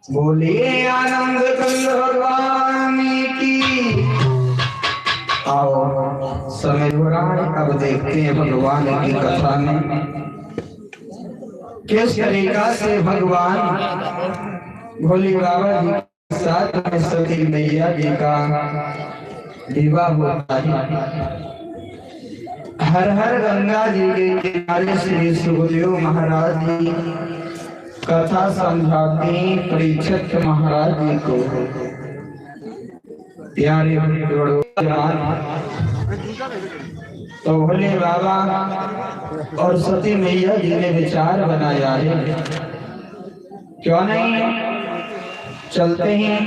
बोलिए आनंद कंद भगवान की। आओ समय हो रहा है, अब देखते हैं भगवान की कथा में किस तरीका से भगवान भोले बाबा जी के साथ में सती मैया जी का विवाह होता है। हर हर गंगा जी के किनारे श्री सुखदेव महाराज जी कथा समझाते परीक्षित महाराज जी को। प्यारे तो भोले बाबा और सती मैया जी ने विचार बनाया है, क्यों नहीं चलते हैं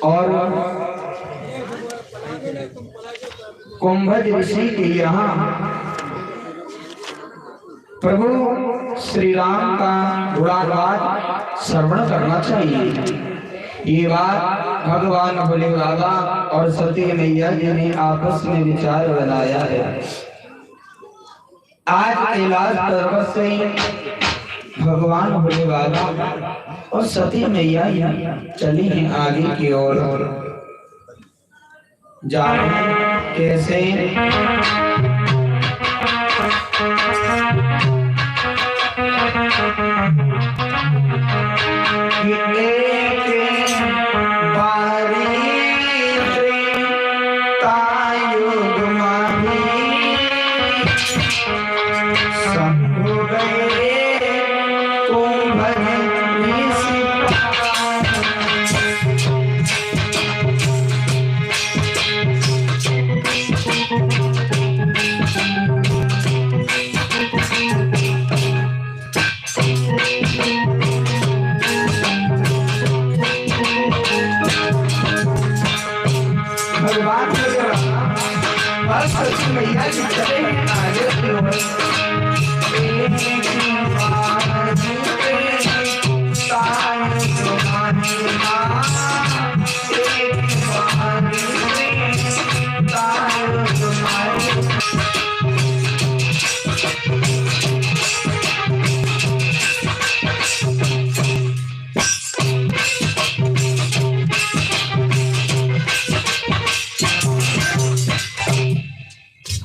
और कुंभज ऋषि के यहाँ प्रभु श्री राम का गुणागान श्रवण करना चाहिए। ये बात भगवान भोले बाबा और सती मैया जी ने आपस में विचार बनाया है। आज कैलाश पर्वत से भगवान भोले बाबा और सती मैया चली हैं आगे की ओर। जाने कैसे मैया जी चले आगे की ओर।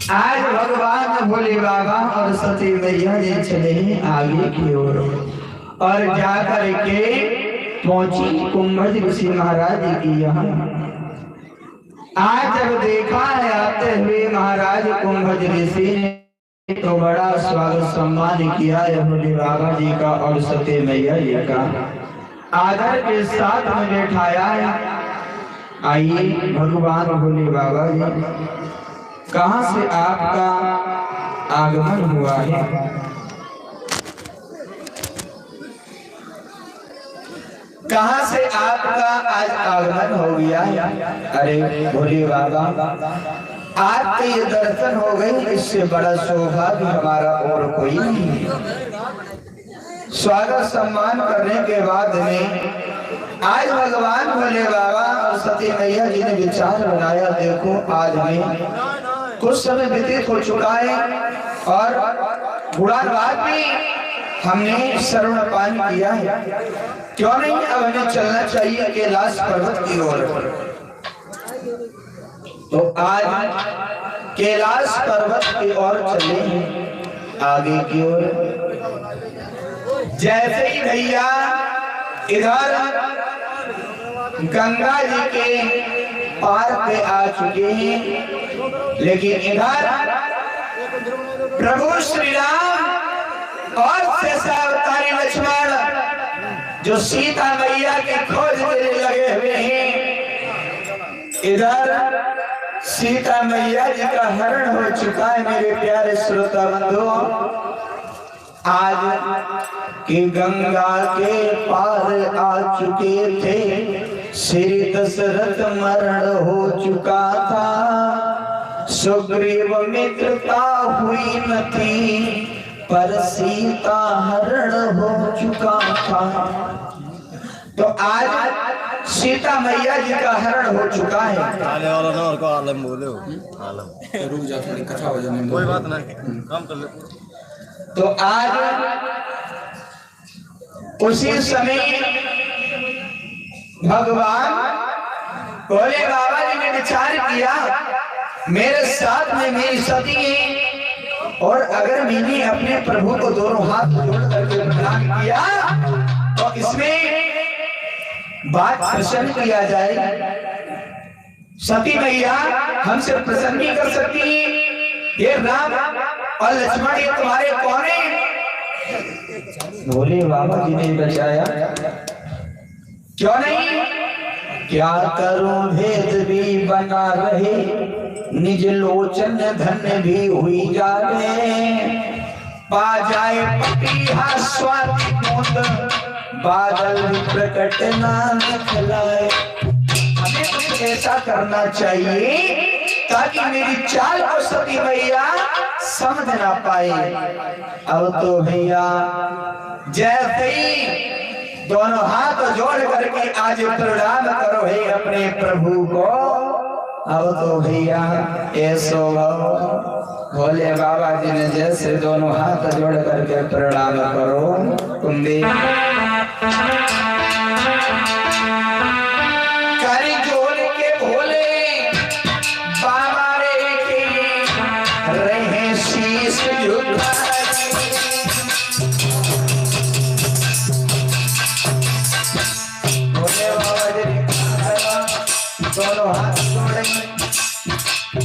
आज भगवान भोले बाबा और सती मैया जी चले हैं आगे की ओर और जाकर के पहुंची कुंभज ऋषि महाराज जी की यहाँ। आज जब देखा है आते हुए महाराज कुंभज ऋषि ने तो बड़ा स्वागत सम्मान किया है भोले बाबा जी का और सती मैया जी का, आदर के साथ में बैठाया है। आइए भगवान भोले बाबा जी, कहां से आपका आगमन हुआ है? कहां से आपका आज आगमन हो गया है? अरे भोले बाबा, आपके ये दर्शन हो गए, इससे बड़ा सौभाग्य हमारा और कोई नहीं। स्वागत सम्मान करने के बाद में आज भगवान भोले बाबा और सती मैया जी ने विचार बनाया, देखो आज में कुछ समय व्यतीत हो चुका है और बुढ़ाबाद भी हमने श्रवण पान किया है, क्यों नहीं अब हमें चलना चाहिए कैलाश पर्वत की ओर। तो आज कैलाश पर्वत की ओर चले आगे की ओर। जैसे ही भैया इधर गंगा जी के पार पे आ चुके हैं, लेकिन इधर प्रभु श्री राम और शेषावतारी लक्ष्मण जो सीता मैया की खोज में लगे हुए हैं, इधर सीता मैया जी का हरण हो चुका है। मेरे प्यारे श्रोता बंधुओं, आज कि गंगा के पार आ चुके थे, श्री दशरथ मरण हो चुका था। सुग्रीव मित्रता हुई न थी, पर सीता हरण हो चुका था। तो आज सीता मैया जी का हरण हो चुका है। आले वाला ना और को आलम बोले हो, आलम रुक जा, थोड़ी कथा हो जाने, कोई बात नहीं, काम कर ले। तो आज उसी समय भगवान भोले बाबा जी ने विचार किया, मेरे साथ में मेरी सती है, और अगर मैंने अपने प्रभु को दोनों हाथ जोड़ करके प्रणाम किया तो इसमें बात प्रसन्न किया जाए। सती मैया हमसे प्रसन्न नहीं कर सकती, ये राम और लक्ष्मण ये तुम्हारे कौन है? भोले बाबा जी ने बचाया, क्यों नहीं? क्या करूं भेद भी बना रहे, निज लोचन धन्य भी हुई जावे। पा जाए पपीहा स्वाति मोद, बादल प्रकट ना दिखलाए। हमें कुछ ऐसा करना चाहिए ताकि मेरी चाल को सती मैया समझ ना पाए। अब तो भैया जैसे ही दोनों हाथ जोड़ करके आज प्रणाम करो है अपने प्रभु को। अब तो भैया ऐसो भोले बाबा जी ने जैसे दोनों हाथ जोड़ करके प्रणाम करो, तुम भी कर जोड़ के भोले बाबा रे के रहे शीश झुकाए। भोले बाबा जी दोनों हाथ जोड़े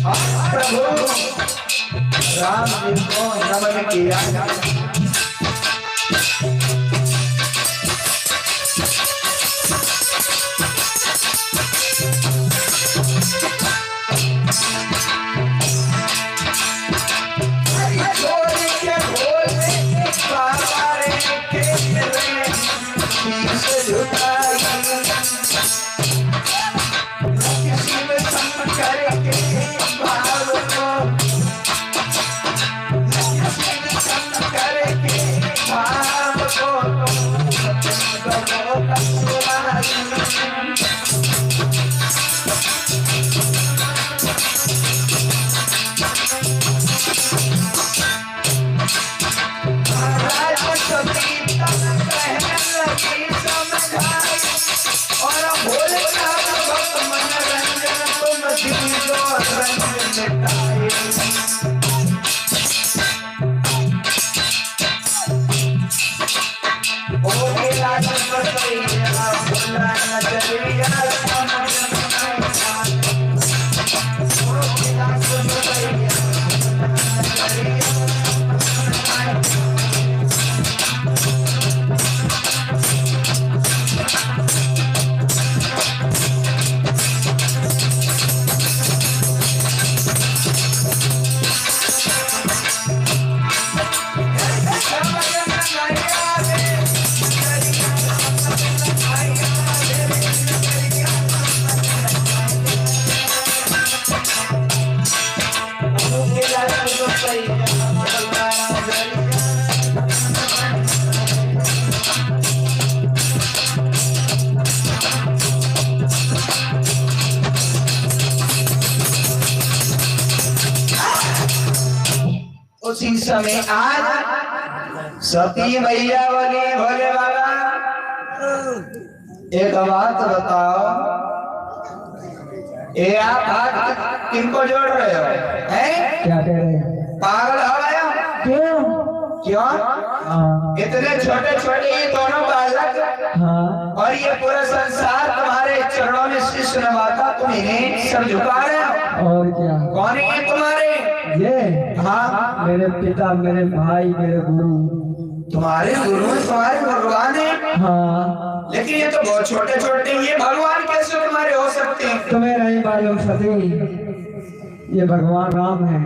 और प्रभु राम जी को नमन किया। उसी समय आज सती मैया बोले भोले बाबा एक बात बताओ, ये आप हाथ किनको जोड़ रहे हो? हैं? क्या कह रहे हैं? पागल हो गए हो? क्यों? क्यों? हाँ इतने छोटे छोटे ये दोनों बालक हाँ और ये पूरा संसार तुम्हारे चरणों में शीश नवाता, तुम इन्हें सर झुका रहे हो। और क्या? कौन है ये तुम्हारे? ये हाँ मेरे पिता, मेरे भाई, मेरे गुरु। तुम्हारे गुरु तुम्हारे भगवान है। हाँ लेकिन ये तो बहुत छोटे छोटे, ये भगवान कैसे तुम्हारे हो सकते हैं? तुम्हें नहीं मालूम सती, ये भगवान राम है।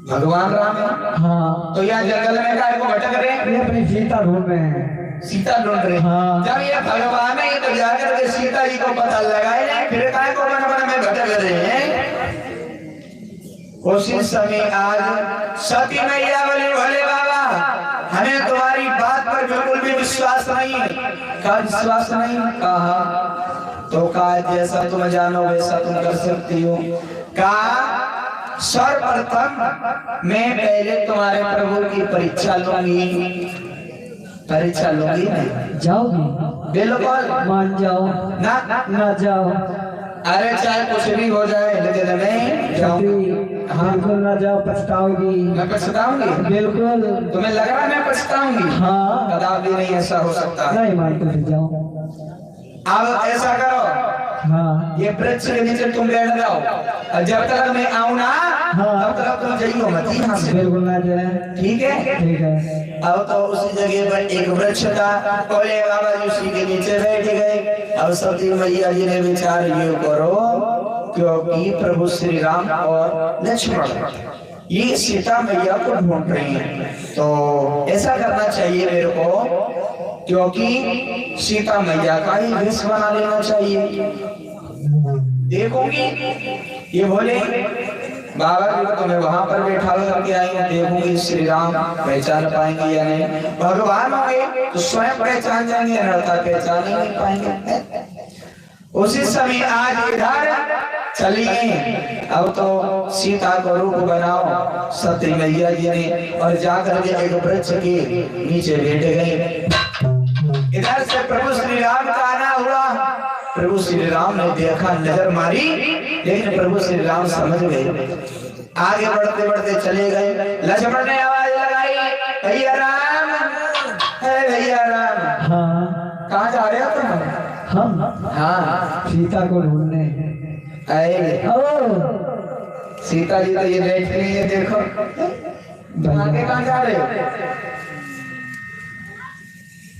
भगवान राम है? हाँ तो यहाँ जंगल में काय को भटक रहे हैं? ये अपनी सीता ढूंढ रहे हैं। सीता ढूंढ रहे हैं। हाँ। जब ये भगवान है तो जाकर के सीता जी को पता लगाए नहीं, फिर काय को मन मन में भटक रहे हैं। उसी समय आज सती मैया बोले भोले बाबा हमें तुम्हारी बात पर बिल्कुल भी विश्वास नहीं। का विश्वास नहीं? कहा तो कहा जैसा तुम जानो वैसा तुम कर सकती हो। कहा सर्वप्रथम मैं पहले तुम्हारे प्रभु की परीक्षा लूंगी। परीक्षा लूंगी नहीं? जाओगी? बिल्कुल मान जाओ। ना जाओ। अरे चाहे कुछ भी हो जाए लेकिन मैं जाऊंगी। हाँ बिल्कुल ना जाओ, पछताओगी। मैं पछताऊंगी? बिल्कुल। तुम्हें लग रहा है मैं पछताऊंगी? हाँ कदापि नहीं ऐसा हो सकता। नहीं मानते फिर जाओ। अब ऐसा करो, हाँ ये वृक्ष के नीचे तुम बैठ जाओ और जब तक मैं आऊं ना हाँ। तब तक तुम जाइयो मत यहाँ से। बिल्कुल ना जाए। ठीक है? ठीक है। अब तो उसी जगह पर एक वृक्ष था, भोले बाबा जी उसी के नीचे बैठ गए। अब सती मैया जी ने विचार ये करो क्योंकि प्रभु श्री राम और लक्ष्मण ये सीता मैया को ढूंढ रही हैं, तो ऐसा करना चाहिए मेरे को क्योंकि सीता मैया का ही भेष बना लेना चाहिए। देखूंगी ये बोले बाबा जी को तुम्हें वहां पर बैठा करके आएंगे, देखूंगी श्री राम पहचान पाएंगे या नहीं। भगवान होंगे तो स्वयं पहचान जाएंगे, नरता पहचान ही नहीं पाएंगे। उसी समय आज इधर चलिए, अब तो सीता को रूप बनाओ सती मैया जी ने और जाकर के एक वृक्ष के नीचे बैठ गए। इधर से प्रभु श्री राम का आना हुआ। प्रभु श्री राम ने देखा, नजर मारी, लेकिन प्रभु श्री राम समझ गए। आगे बढ़ते बढ़ते चले गए। लक्ष्मण ने आवाज लगाई, भैया राम है, भैया राम। हाँ कहाँ जा रहे हो तुम? हम हाँ सीता को ढूंढने। आए ओ सीता जी तो ये बैठ रही है, देखो। तुम आगे कहाँ जा रहे हो?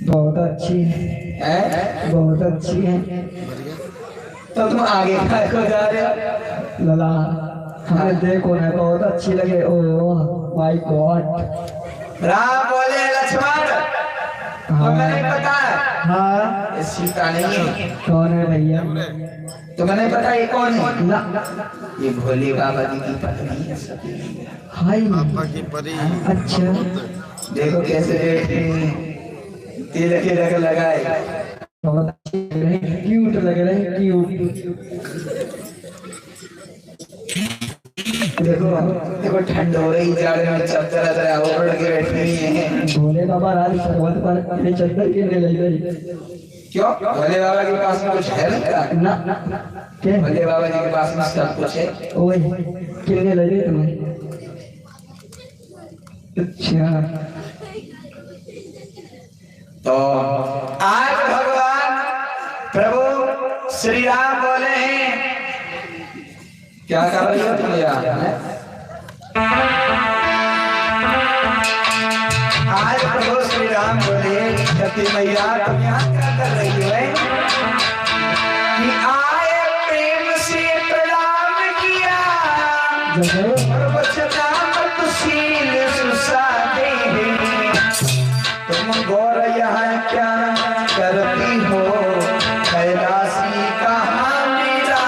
बहुत अच्छी है, बहुत अच्छी है। तो तुम आगे कहाँ को जा रहे हो? लला हमें देखो ना, बहुत अच्छी लगे। Oh my God. राम बोले लक्ष्मण तुम्हें नहीं पता हाँ ये सीता नहीं है। कौन है भैया? तुम्हें नहीं पता ये कौन है? ना ये भोले बाबा जी की पत्नी है सती मैया। हाय पापा की परी। अच्छा देखो कैसे बैठे हैं, तिलक तिलक लगाए। बहुत अच्छी लग रही, क्यूट लग रही, क्यूट। देखो देखो ठंड हो रही, जाड़े में चद्दर ओढ़ के बैठी हुई है। भोले बाबा राज पर्वत पर ये चद्दर गिरने लग गई। क्यों? भोले बाबा के पास में कुछ है क्या? ना क्या? भोले बाबा जी के पास में सब कुछ है। ओए गिरने लगे तुम्हें? अच्छा तो आज भगवान प्रभु श्री राम बोले हैं, क्या कर रही हो तुम यार? आज प्रभु श्री राम बोले सती मैया तुम यहाँ क्या कर रही हो? कि आए प्रेम से प्रणाम किया और बचता शील सुसादे। तुम गौर यहाँ क्या करती हो? कैलाशी कहाँ मेरा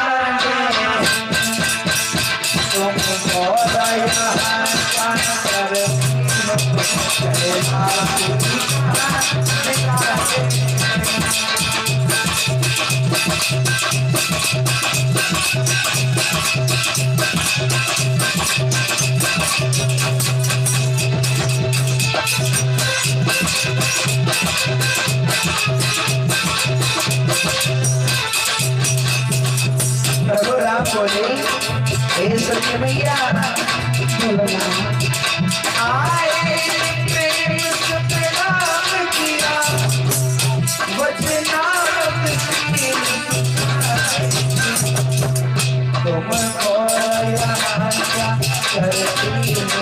तुम गौर यहाँ क्या करती हो? कैलाशी बोले हे सत्य मैया आए प्रेम से प्रणाम किया वचनामृत तुम खोया क्या करती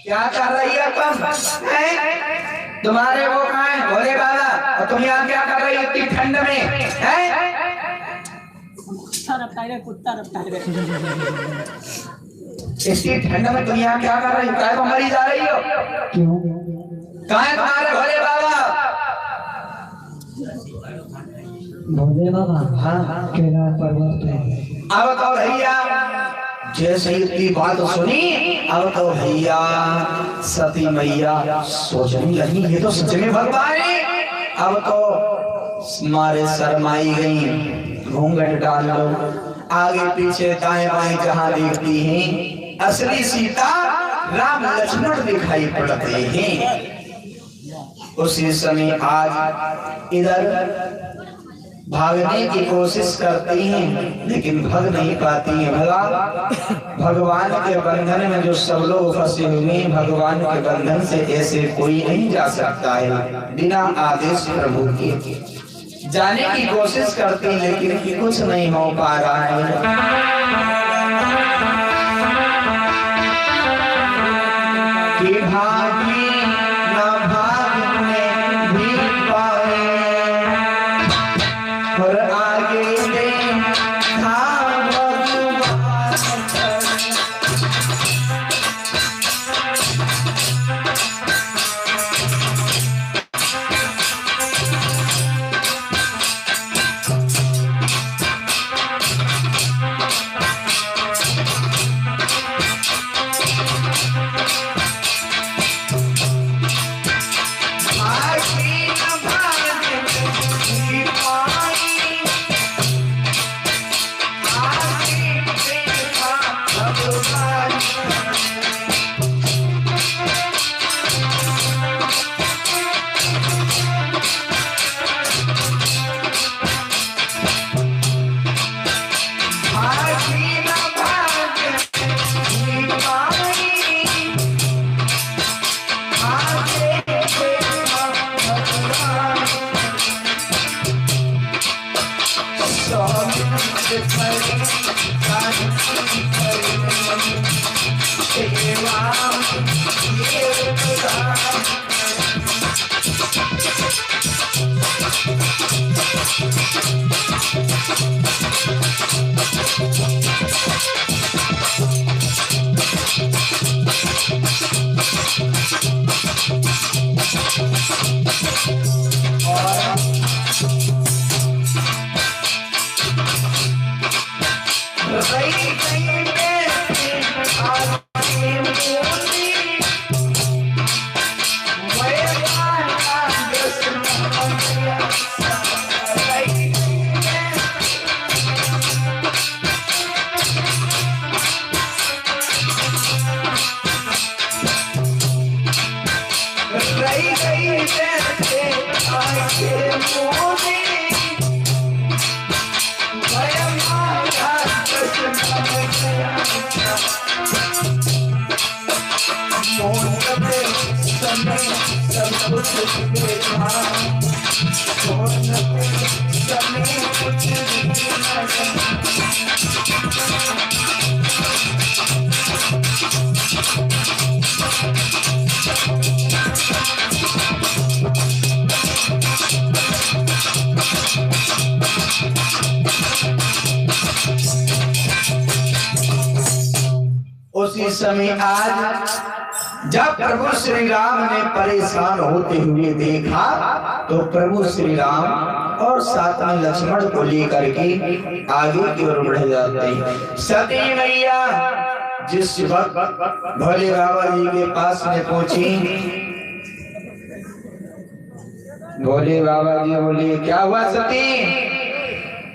क्या कर रही है तुम? तुम्हारे वो कहाँ है भोले बाबा, और तुम यहाँ क्या कर रही हो इतनी ठंड में? इतनी ठंड में तुम यहाँ क्या कर रही हो? काय को मरी जा रही हो? क्यों? कहाँ है तुम्हारे भोले बाबा? भोले बाबा हाँ कैलाश पर्वत पे। अब तो भैया जैसे इतनी बात सुनी, अब तो भैया सती मैया सोचने लगी ये तो सच में भगवान है। अब तो मारे शर्माई गई, घूंघट डाल लो, आगे पीछे दाएं बाएं जहां देखती हैं असली सीता राम लक्ष्मण दिखाई पड़ते हैं। उसी समय आज इधर भागने की कोशिश करती हैं लेकिन भाग नहीं पाती हैं। भगवान के बंधन में जो सब लोग फंसे हुए हैं, भगवान के बंधन से ऐसे कोई नहीं जा सकता है बिना आदेश प्रभु के। जाने की कोशिश करती हैं लेकिन कुछ नहीं हो पा रहा है। कि भागी न भागने भी पाए और आगे देखा भगवान। उसी समय आज जब प्रभु श्री राम ने परेशान होते हुए देखा तो प्रभु श्री राम और साथ में लक्ष्मण को लेकर के आगे की ओर बढ़ जाते हैं। सती मैया जिस वक्त भोले बाबा जी के पास में पहुंची, भोले बाबा जी बोले क्या हुआ सती?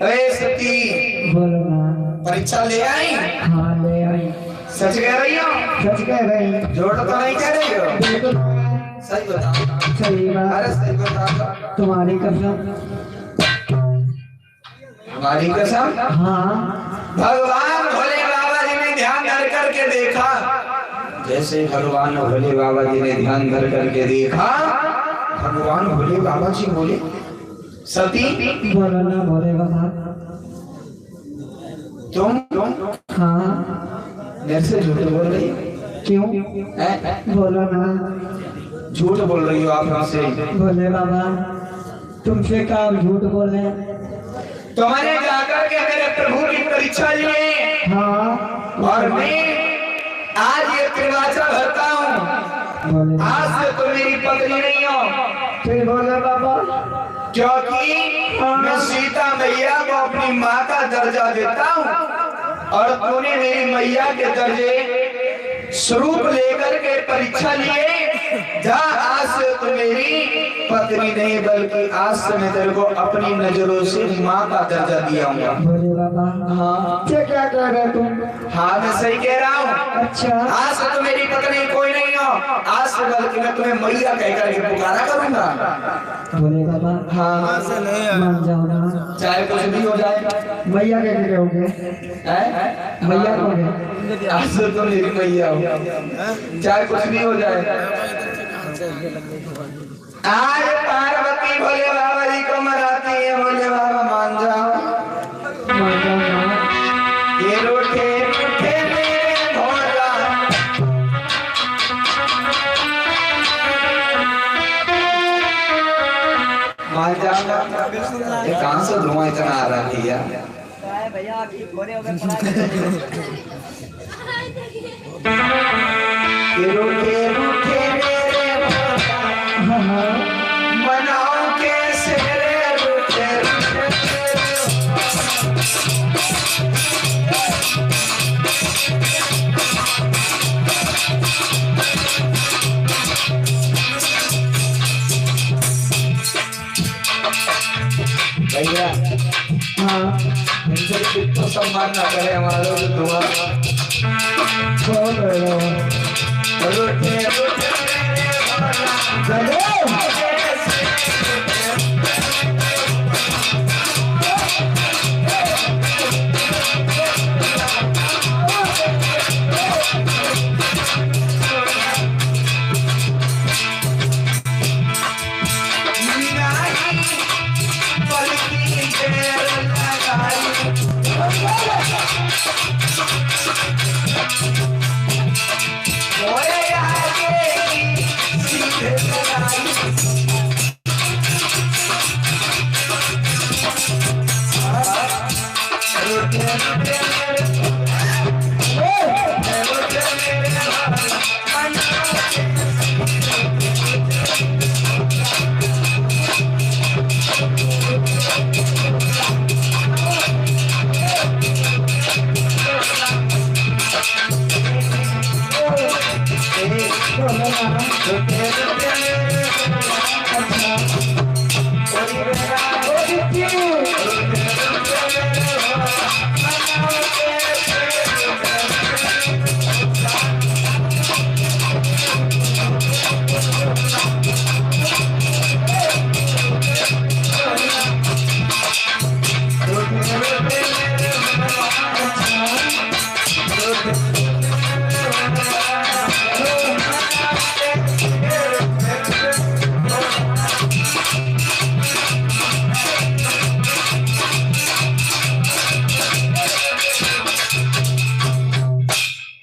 अरे सती बोलो ना। परीक्षा ले आई? हाँ ले आई। सच कह रही हो? सच कह रही। झूठ तो नहीं कह रही हो? बिल्कुल सही बताओ। सही बात। अरे सही बताओ। तुम्हारी कसम। हमारी कसम? हाँ। भगवान भोले बाबा जी ने ध्यान धर करके देखा, जैसे भगवान भोले बाबा जी ने ध्यान धर करके देखा, भगवान भोले बाबा जी बोले सती बोलो ना भोले बाबा। तुम हाँ मेरे से झूठ बोल रही हो? क्यों? बोलो ना। झूठ बोल रही हो आप हमसे? भोले बाबा तुमसे क्या झूठ बोले? तुम्हारे जाकर के मेरे प्रभु की परीक्षा लिए। हाँ। और मैं आज ये त्रिवाचा भरता हूँ। भोले आज से तुम मेरी पत्नी नहीं हो। फिर भोले बाबा क्योंकि मैं सीता मैया को अपनी माँ का दर्जा देता हूँ और तूने मेरी मैया के दर्जे स्वरूप लेकर के परीक्षा लिए। जा आज से तो मेरी पत्नी नहीं बल्कि आज से मैं तेरे को अपनी नजरों से माँ का दर्जा दिया हूँ। भोले बाबा। हाँ क्या क्या कह रहे तुम? हाँ मैं सही कह रहा हूँ। अच्छा आज से तो मेरी पत्नी कोई नहीं हो, आज से बल्कि मैं तुम्हें मैया कह करके पुकारा करूंगा। भोले बाबा। हाँ मान जाओ ना, चाहे कुछ भी हो जाए। मैया कैसे कहोगे? मैया कहोगे? आज से तो मेरी मैया हो, चाहे कुछ भी हो जाए। आज पार्वती भोले बाबा जी को मनाती है। भोले बाबा मान जाओ। मान जाओ ना। ये रूठे रूठे मेरे भोला, मान जाओ ना। ये कहाँ से धुआं इतना आ रहा है भैया? ये रूठे रूठे मेरे भोला, मनाओ कैसे रे रूठे रूठे। भैया हाँ इनसे कितना सम्मान ना करे हमारा तो दुआ। बोल रहे हो। रूठे रूठे मेरे भोला,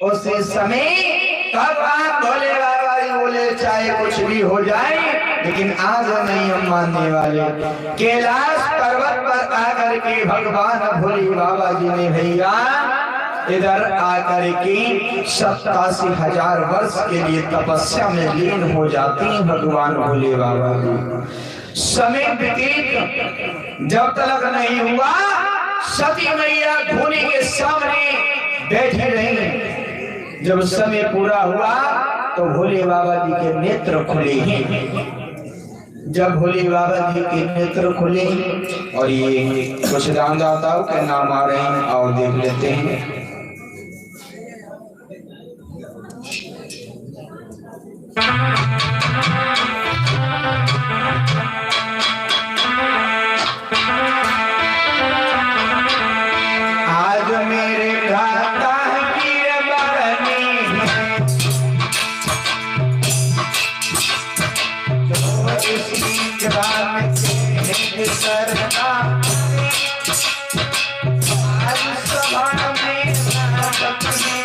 उसी समय तब आप भोले बाबा जी बोले चाहे कुछ भी हो जाए लेकिन आज नहीं हम मानने वाले। कैलाश पर्वत पर आकर के भगवान भोले बाबा जी ने भैया इधर आकर के 87,000 वर्ष के लिए तपस्या में लीन हो जाती हैं भगवान भोले बाबा। समय व्यतीत जब तक नहीं हुआ, सती मैया धोनी के सामने बैठी रही। जब समय पूरा हुआ तो भोले बाबा जी के नेत्र खुले हैं। जब भोले बाबा जी के नेत्र खुले और ये कुछ दानदाताओं के नाम आ रहे हैं, और देख लेते हैं। आज मेरे भ्राता की बरनी है, जो इसी ग्राम के सरना आज सभा में अमर सिंह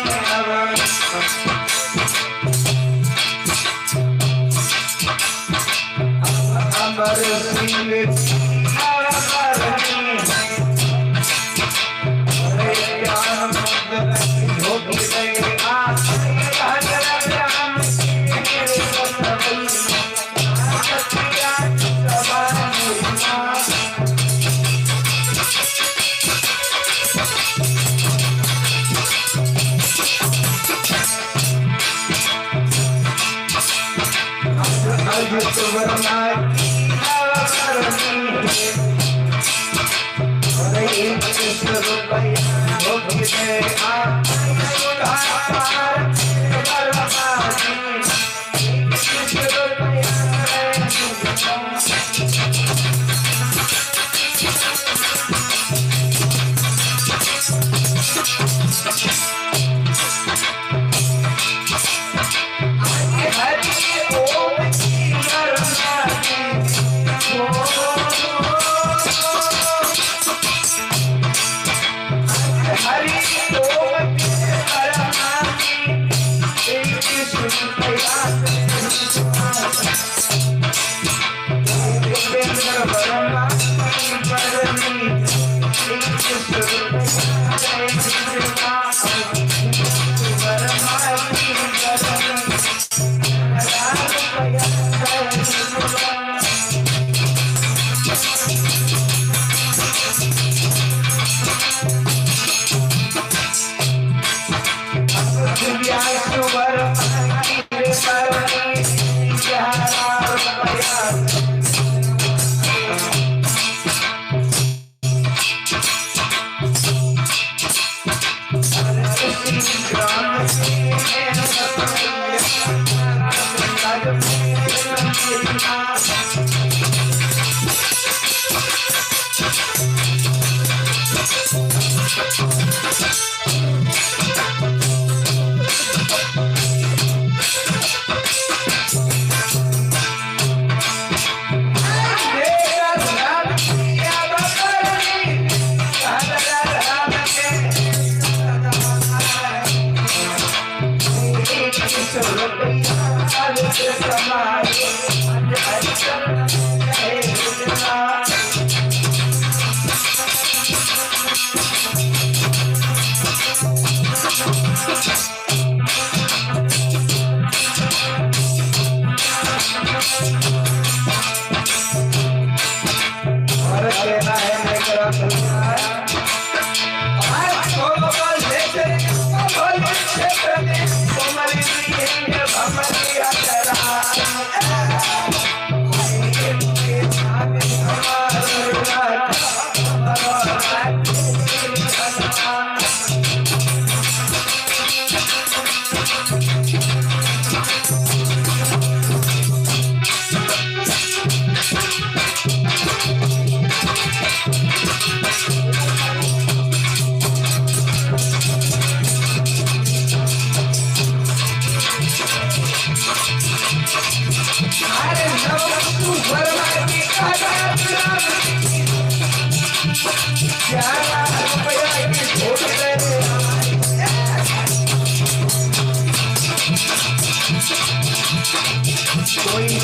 कोई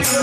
I'm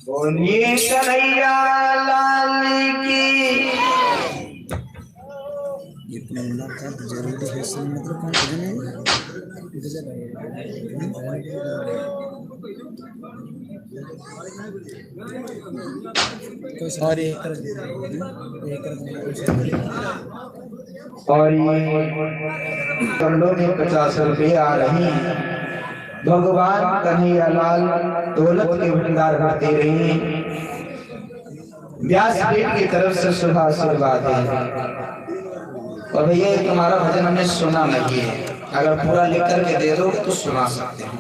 बोलिए कन्हैया लाल की। और ये कंडों में 50 रुपये आ रही हैं। भगवान कन्हैया लाल दौलत के भंडार भरते रहे। व्यास पीठ की तरफ से शुभ आशीर्वाद है। और भैया ये तुम्हारा भजन हमने सुना नहीं है, अगर पूरा लिख करके दे दोगे तो सुना सकते हैं।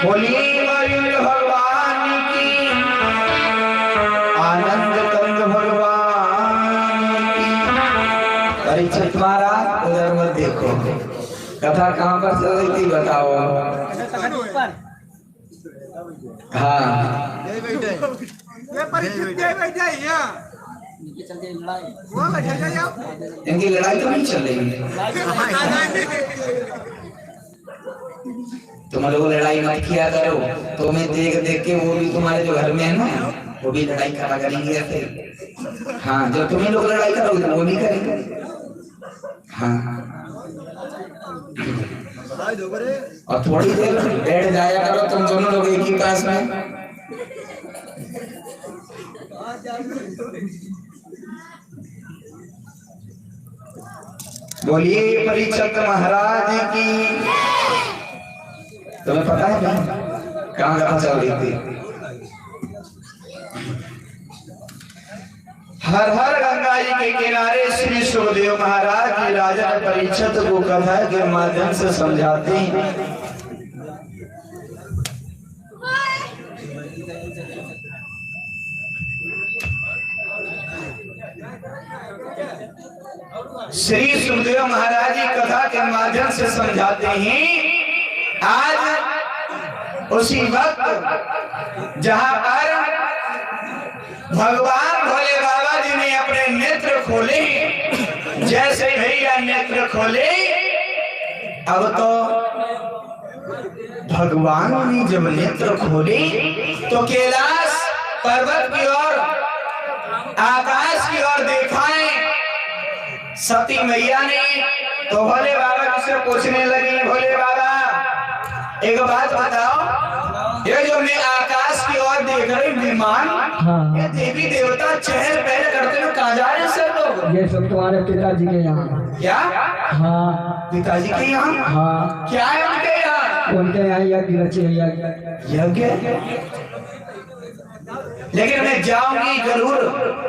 बोलिए भगवान की, आनंद कंद भगवान की। परीक्षित महाराज उधर मत देखो, कथा कहाँ पर चल रही थी बताओ। हाँ इनकी लड़ाई तो नहीं चल रही। तुम लोग लड़ाई मत किया करो, तुम्हें देख देख के वो भी तुम्हारे जो घर में है ना, वो भी लड़ाई करा करेंगे फिर। हाँ जब तुम्हें लोग लड़ाई करोगे तो वो भी करेंगे। हाँ और थोड़ी देर बैठ जाया करो तुम दोनों लोग एक ही पास में। बोलिए परीक्षित महाराज की। तुम्हें पता है क्या कहाँ कहाँ चल रही थी? हर हर गंगा जी के किनारे श्री सुखदेव महाराज जी राजा परीक्षित को कथा के माध्यम से समझाते हैं। श्री सुखदेव महाराज जी कथा के माध्यम से समझाते हैं। आज उसी वक्त जहां पर भगवान भोले बाबा जी ने अपने नेत्र खोले, जैसे भैया नेत्र खोले, अब तो भगवान ने जब नेत्र खोले तो कैलाश पर्वत की ओर, आकाश की ओर देखा है। सती मैया ने तो भोले बाबा जी से पूछने लगी, भोले बाबा एक बात बताओ, ये जो मैं आकाश की ओर देख रही विमान, ये देवी देवता चहल पहल करते हुए कहाँ जा रहे हैं सर लोग? ये सब तुम्हारे पिताजी के यहाँ। क्या? हाँ पिताजी के यहाँ? हाँ। क्या है उनके यहाँ? उनके यहाँ यज्ञ। लेकिन मैं जाऊंगी जरूर।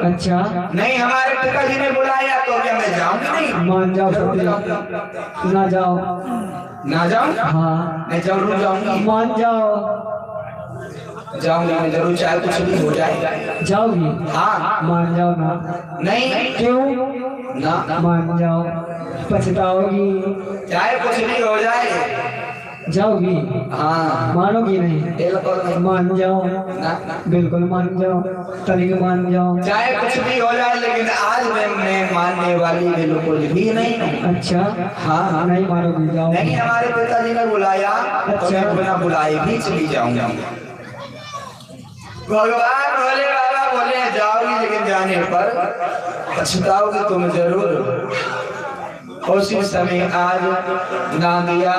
अच्छा। नहीं, हमारे पिताजी ने बुलाया तो क्या मैं जाऊंगी नहीं? मान जाओ सती, ना जाओ। ना जाऊं? हाँ मैं जरूर जाऊंगी। मान जाओ। जाऊंगी मैं जरूर, चाहे कुछ भी हो जाए। जाओगी? हाँ। मान जाओ ना। नहीं। क्यों? ना। मान जाओ, पछताओगी। चाहे कुछ भी हो जाए। जाओगी? हाँ। मानोगी नहीं? बिल्कुल नहीं। मान जाओ। ना। बिल्कुल मान जाओ, तनिक मान जाओ। चाहे कुछ भी हो जाए, लेकिन आज मैं मानने वाली बिल्कुल भी नहीं हूँ। अच्छा। हाँ। नहीं मानोगी? जाओ। नहीं, हमारे पिताजी ने बुलाया तो मैं बिना बुलाए भी चली जाऊंगा। भगवान भोले बाबा बोले जाओगी, लेकिन जाने पर पछताओगी तुम जरूर। उसी समय आज नादिया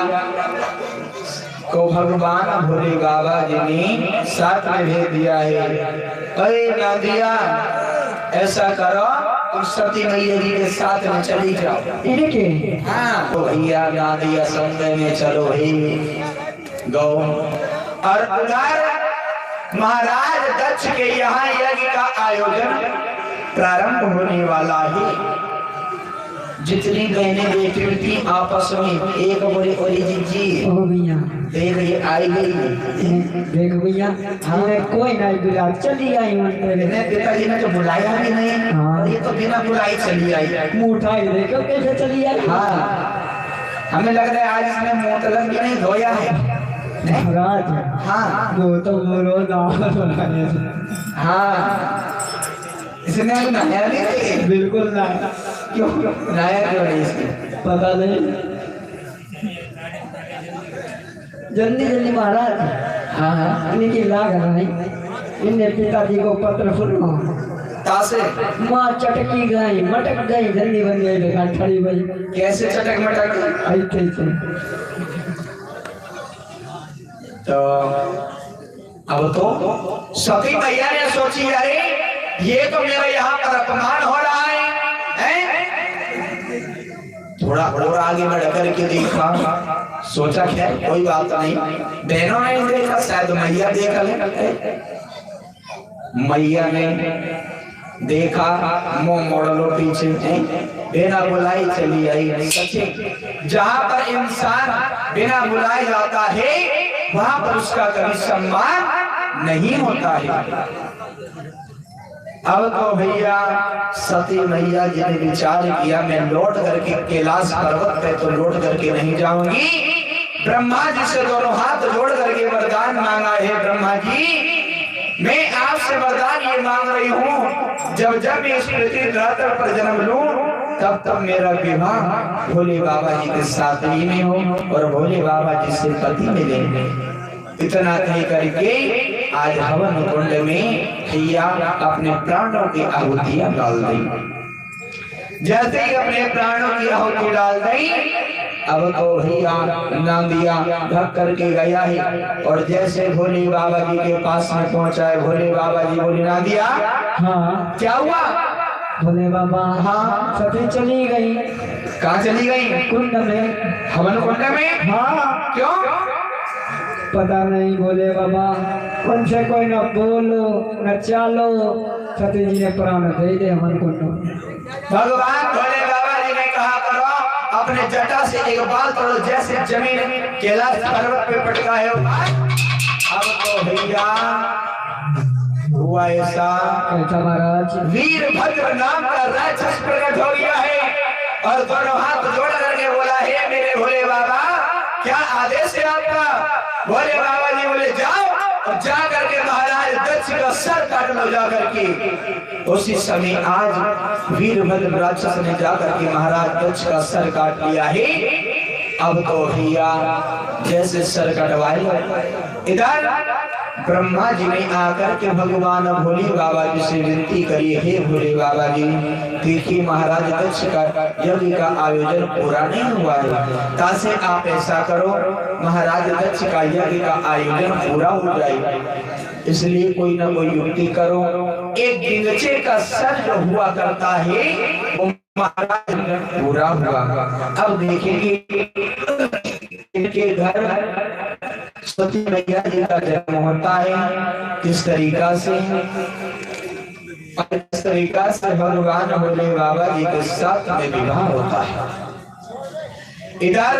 को भगवान भोले बाबा जी ने साथ में भेज दिया है। अरे नादिया, ऐसा करो तुम सती मैया जी के साथ में चली जाओ। इनके? हाँ। तो भैया नादिया समुद्र में चलो ही गौ। और उधर महाराज दक्ष के यहाँ यज्ञ का आयोजन प्रारंभ होने वाला है। जितनी बहनें बैठी थी आपस में एक बोले जी भैया देख ये आई गई। देख भैया, हमें कोई नहीं बुला, चली आई। पिताजी ने तो बुलाया भी नहीं। हाँ। ये तो बिना बुलाई चली आई। मुँह उठाई देखो कैसे चली आई। हाँ, हमें लग रहा है आज इसने मुँह तलक भी नहीं धोया है। महाराज। हाँ। वो तो बोलो ना। हाँ, इसने अभी नहाया नहीं? बिल्कुल ना। क्यों नहाया क्यों नहीं इसने? पता नहीं। जल्दी जल्दी महाराज। हाँ हाँ। इनकी लाग रही, इनने पिताजी को पत्र सुना। तासे माँ चटकी गई, मटक गई, जल्दी बन गई, बेकार खड़ी गई। कैसे चटक मटक? ऐसे तो अब तो सती मैया ने सोची, अरे ये तो मेरा यहाँ पर अपमान हो रहा है? थोड़ा और आगे बढ़ करके देखा, सोचा खैर कोई बात नहीं, बहनों ने देखा, शायद मैया देख ले। मैया ने देखा, मुंह मोड़ लो पीछे, बिना बुलाई चली आई। सच्ची, जहाँ पर इंसान बिना बुलाए जाता है वहां पर उसका कभी सम्मान नहीं होता है। अब तो भैया सती मैया जी ने विचार किया, मैं लौट करके कैलाश पर्वत पे तो लौट करके नहीं जाऊंगी। ब्रह्मा जी से दोनों हाथ जोड़ करके वरदान मांगा है, ब्रह्मा जी मैं आपसे वरदान ये मांग रही हूँ, जब जब मैं इस पृथ्वी धरातल पर जन्म लूं तब तब मेरा विवाह भोले बाबा जी के साथ ही में हो और भोले बाबा जी से पति मिलेंगे। इतना कह करके आज हवन कुंड में भैया अपने प्राणों की आहुतियां डाल दी। जैसे ही अपने प्राणों की आहुति डाल दी, अब तो भैया नादिया ढक करके गया है और जैसे भोले बाबा जी के पास में पहुंचा है, भोले बाबा जी बोले नादिया हाँ क्या हुआ? भोले बाबा हाँ सती चली गई। कहाँ चली गई? कुंड में, हवन कुंड में। हाँ क्यों? पता नहीं बोले बाबा, उनसे कोई न बोलो न चालो, सती जी ने प्राण दे दे मन को। भगवान भोले बाबा जी ने कहा करो अपने जटा से एक बाल तोड़ो, जैसे जमीन कैलाश पर्वत पे पटका है। अब तो भैया हुआ ऐसा, महाराज वीरभद्र नाम का राक्षस प्रकट हो गया है और दोनों हाथ जोड़ करके बोला, हे मेरे भोले बाबा क्या आदेश है आपका? भोले बाबा जी बोले जाओ और जा करके महाराज दक्ष का सर काट लो जा करके। उसी समय आज वीरभद्र राक्षस ने जा करके महाराज दक्ष का सर काट लिया है। अब तो भैया जैसे सर कटवाए, इधर ब्रह्मा जी ने आकर के भगवान भोले बाबा जी से विनती करी, हे भोले बाबा जी देखिए महाराज दक्ष का यज्ञ का आयोजन पूरा नहीं हुआ है, तासे आप ऐसा करो महाराज दक्ष का यज्ञ का आयोजन पूरा हो जाए, इसलिए कोई ना कोई युक्ति करो। एक गिंगचे का सर जो हुआ करता है वो महाराज पूरा हुआ। अब देखेंगे इनके घर सती मैया जी का जन्म होता है, किस तरीका से, इस तरीका से भगवान भोले बाबा जी के साथ में विवाह होता है। इधर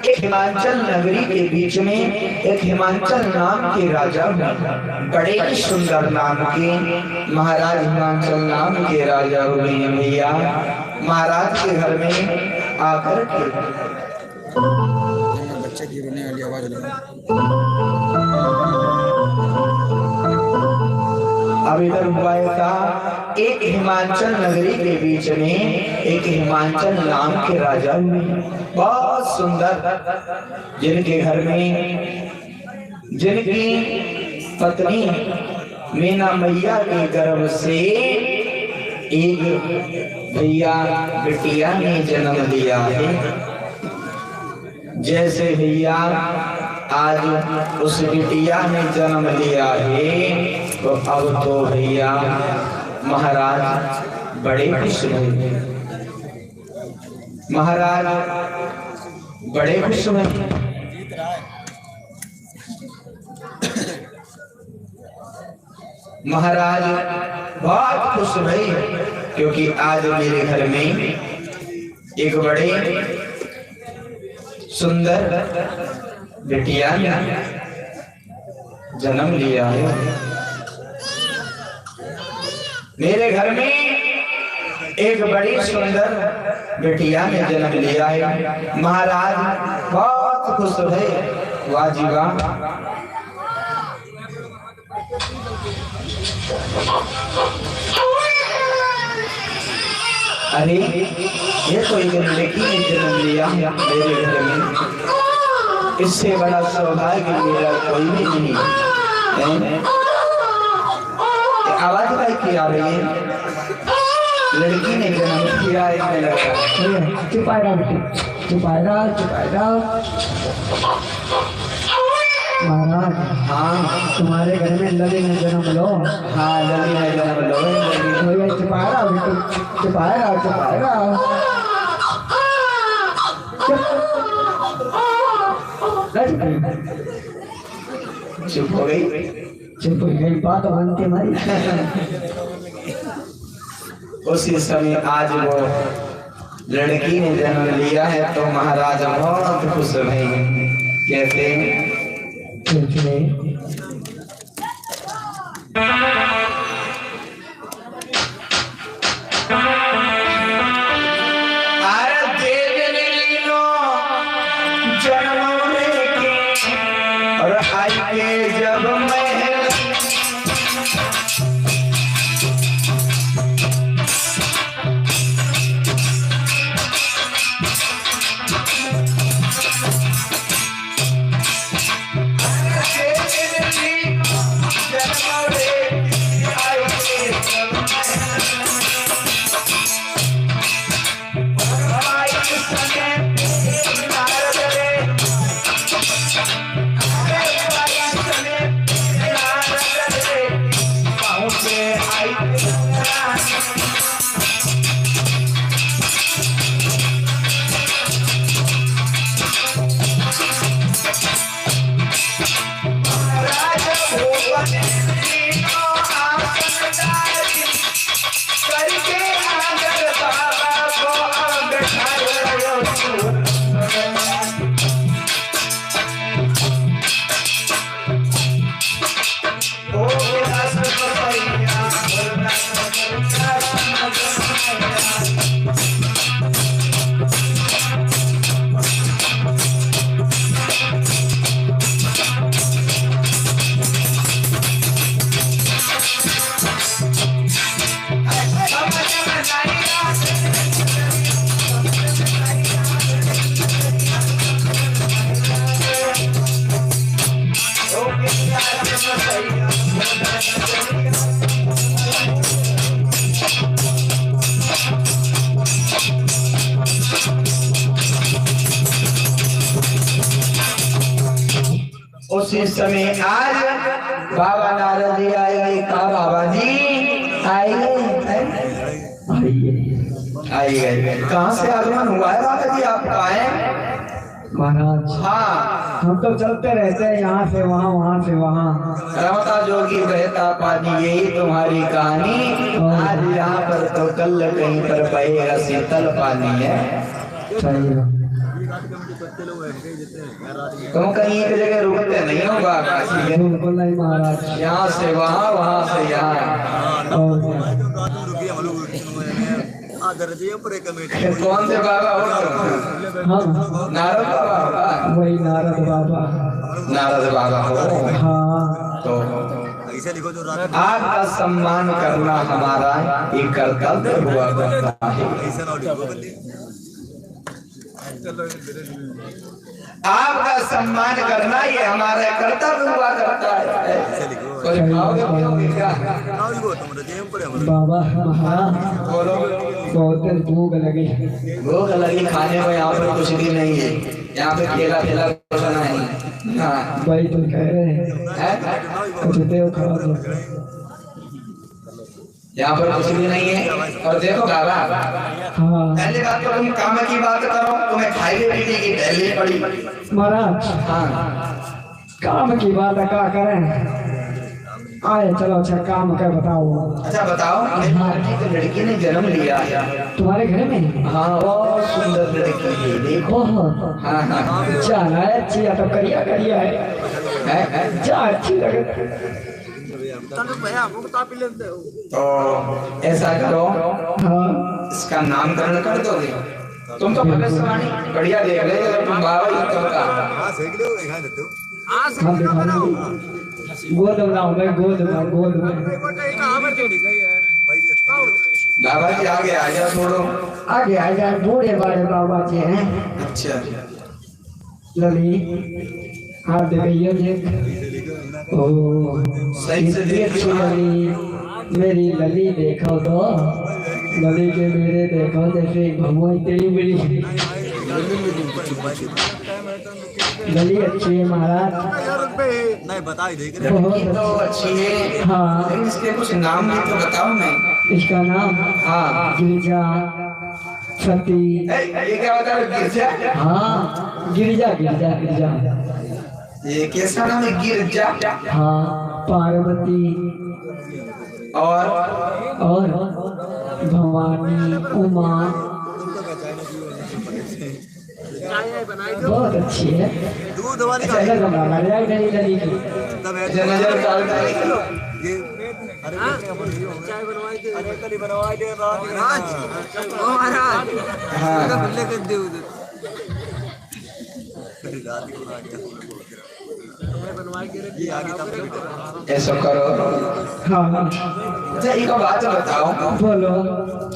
एक हिमाचल नगरी के बीच में एक हिमाचल नाम के राजा, बड़े ही सुंदर नाम के महाराज हिमाचल नाम के राजा हुए हैं भैया। महाराज के घर में आकर के बच्चे की रोने वाली आवाज लगा। अब इधर हुआ था एक हिमाचल नगरी के बीच में एक हिमाचल नाम के राजा हुए, बहुत सुंदर, जिनके घर में जिनकी पत्नी मीना मैया के गर्भ से एक भैया बिटिया ने जन्म लिया है। जैसे भैया आज उस बिटिया ने जन्म लिया है तो अब तो भैया महाराज बड़े खुश हुए, महाराज बड़े खुश हुए। महाराज बहुत खुश हुए क्योंकि आज मेरे घर में एक बड़े सुंदर बिटिया ने जन्म लिया है। मेरे घर में एक बड़ी सुंदर बिटिया ने जन्म लिया है। महाराज बहुत खुश है, वाजिबा। अरे ये तो एक लड़की ने जन्म लिया मेरे घर में, इससे बड़ा सौभाग्य मेरा कोई भी नहीं है। आवाज भाई की आ रही है, लड़की ने जन्म किया है लड़का। चुपाएगा बेटी, चुपाएगा चुपाएगा। महाराज हाँ तुम्हारे घर में लली ने जन्म लो। हाँ लली ने जन्म लो। चुपाएगा बेटी, चुपाएगा चुपाएगा। चुप हो गई, चुप हो गई, बात बनती हमारी। उसी समय आज वो लड़की ने जन्म लिया है तो महाराज बहुत खुश हुए। कैसे और आइए जब महल उसी समय आज बाबा नारद जी आएंगे। कहा बाबा जी आइए आइए। कहाँ से आगमन हुआ है बाबा जी आपका है? महाराज हाँ हम तो चलते रहते हैं यहाँ से वहाँ, वहाँ से वहाँ। रमता जोगी बहता पानी, यही तुम्हारी कहानी। आज यहाँ पर तो कल कहीं पर बहेगा शीतल पानी है। सही है। तुम कहीं एक जगह रुकते नहीं होगा काशी में? बिल्कुल नहीं महाराज। यहाँ से वहाँ, वहाँ से यहाँ। और क्या? कौन से बाबा हो? हाँ नारद बाबा। वही नारद बाबा। नारद बाबा हो हाँ तो आपका सम्मान करना हमारा एक कर्तव्य हुआ करता है। आपका सम्मान करना ये हमारा कर्तव्य हुआ करता है। कुछ खाओगे पियोगे क्या? बाबा महाराज बोलो। बहुत दिन भूख लगी। भूख लगी, खाने में यहाँ पर कुछ भी नहीं है। यहाँ पे केला फेला कुछ नहीं। हाँ वही तो कह रहे हैं, कुछ देव खा दो। यहाँ पर कुछ भी नहीं है। और देखो बाबा, हाँ पहले बात तो तुम काम की बात करो, तुम्हें खाई पीने की पहले पड़ी। महाराज हाँ काम की बात क्या करें? आए चलो, अच्छा काम क्या बताओ। अच्छा बताओ। एक लड़की ने जन्म लिया है तुम्हारे घर में? हाँ बहुत सुंदर लड़की है, देखो। ओह हाँ हाँ जाना है, अच्छी है तो करिया करिया है। जा अच्छी लगे तो ऐसा करो, हाँ इसका नामकरण कर दोगे? तुम तो भविष्यवाणी बढ़िया देख रहे हो, तुम बाबा ही तुमका। हम दिखा देंगे। गोद बनाओ, मैं गोद में, गोद में। बाबा जी आगे आ जाओ थोड़ो। आगे आ जाए, बूढ़े बड़े बाबा जी हैं। अच्छा लली हाथ दिखाइए जी। ओ सही से इतनी अच्छी लली, मेरी लली देखो तो, लली के मेरे देखो जैसे भगवान तेरी मेरी लली अच्छी है महाराज। नहीं बता ही देख लड़की तो अच्छी है, हाँ लेकिन इसके कुछ नाम भी तो बताओ। मैं इसका नाम हाँ गिरिजा, सती। ये क्या बता रहे हो? गिरजा? हाँ गिरिजा गिरिजा गिरिजा। ये कैसा नाम है? गिरजा? हाँ पार्वती और भवानी, उमा, बहुत अच्छी है। दूध वाली नजर बना लली लली की। नजर डालता है। अरे चाय बनवाई दे, अरे कली बनवाई दे महाराज। ओ महाराज हाँ बल्ले कर दे उधर। कली रात को आ गया, बनवाई के रे ये आगे तब ऐसा करो। हाँ अच्छा एक बात बताओ, बोलो।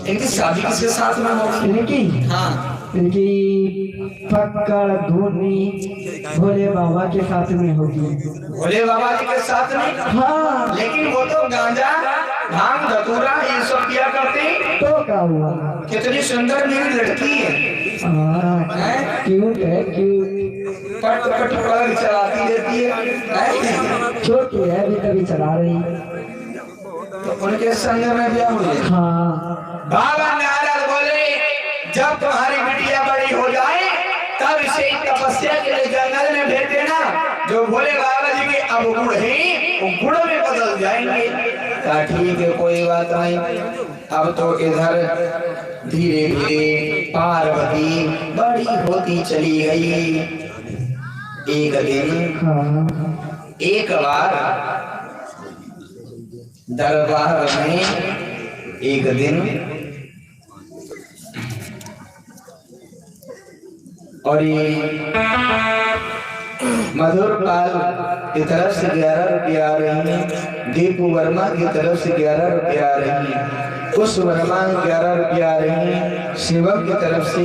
इनकी शादी किसके साथ में होगी? इनकी हाँ इनकी पक्कड़ धूनी भोले बाबा के साथ में होगी। भोले बाबा जी के साथ में? हाँ लेकिन वो तो गांजा भांग धतूरा ये सब किया करते हैं। तो क्या हुआ? कितनी सुंदर मेरी लड़की है। हाँ क्यूट है, क्यूट। पट पट पलंग चलाती रहती है। छोटी है, अभी तभी चला रही। तो उनके संग में ब्याह हुई। हाँ बाबा नारद बोले जब तुम्हारी बिटिया बड़ी हो जाए तब इसे तपस्या के लिए जंगल में भेज देना। जो भोले बाबा जी के अवगुण हैं वो गुण में बदल जाएंगे। कहा ठीक है कोई बात नहीं। अब तो इधर धीरे धीरे पार्वती बड़ी होती चली गई। एक दिन हाँ एक बार दरबार में एक दिन और ये मधुर पाल की तरफ से 11 रुपया आ रही है। दीपू वर्मा की तरफ से 11 रुपया आ रही है। उस वर्मा 11 रुपया आ रही है। शिवम की तरफ से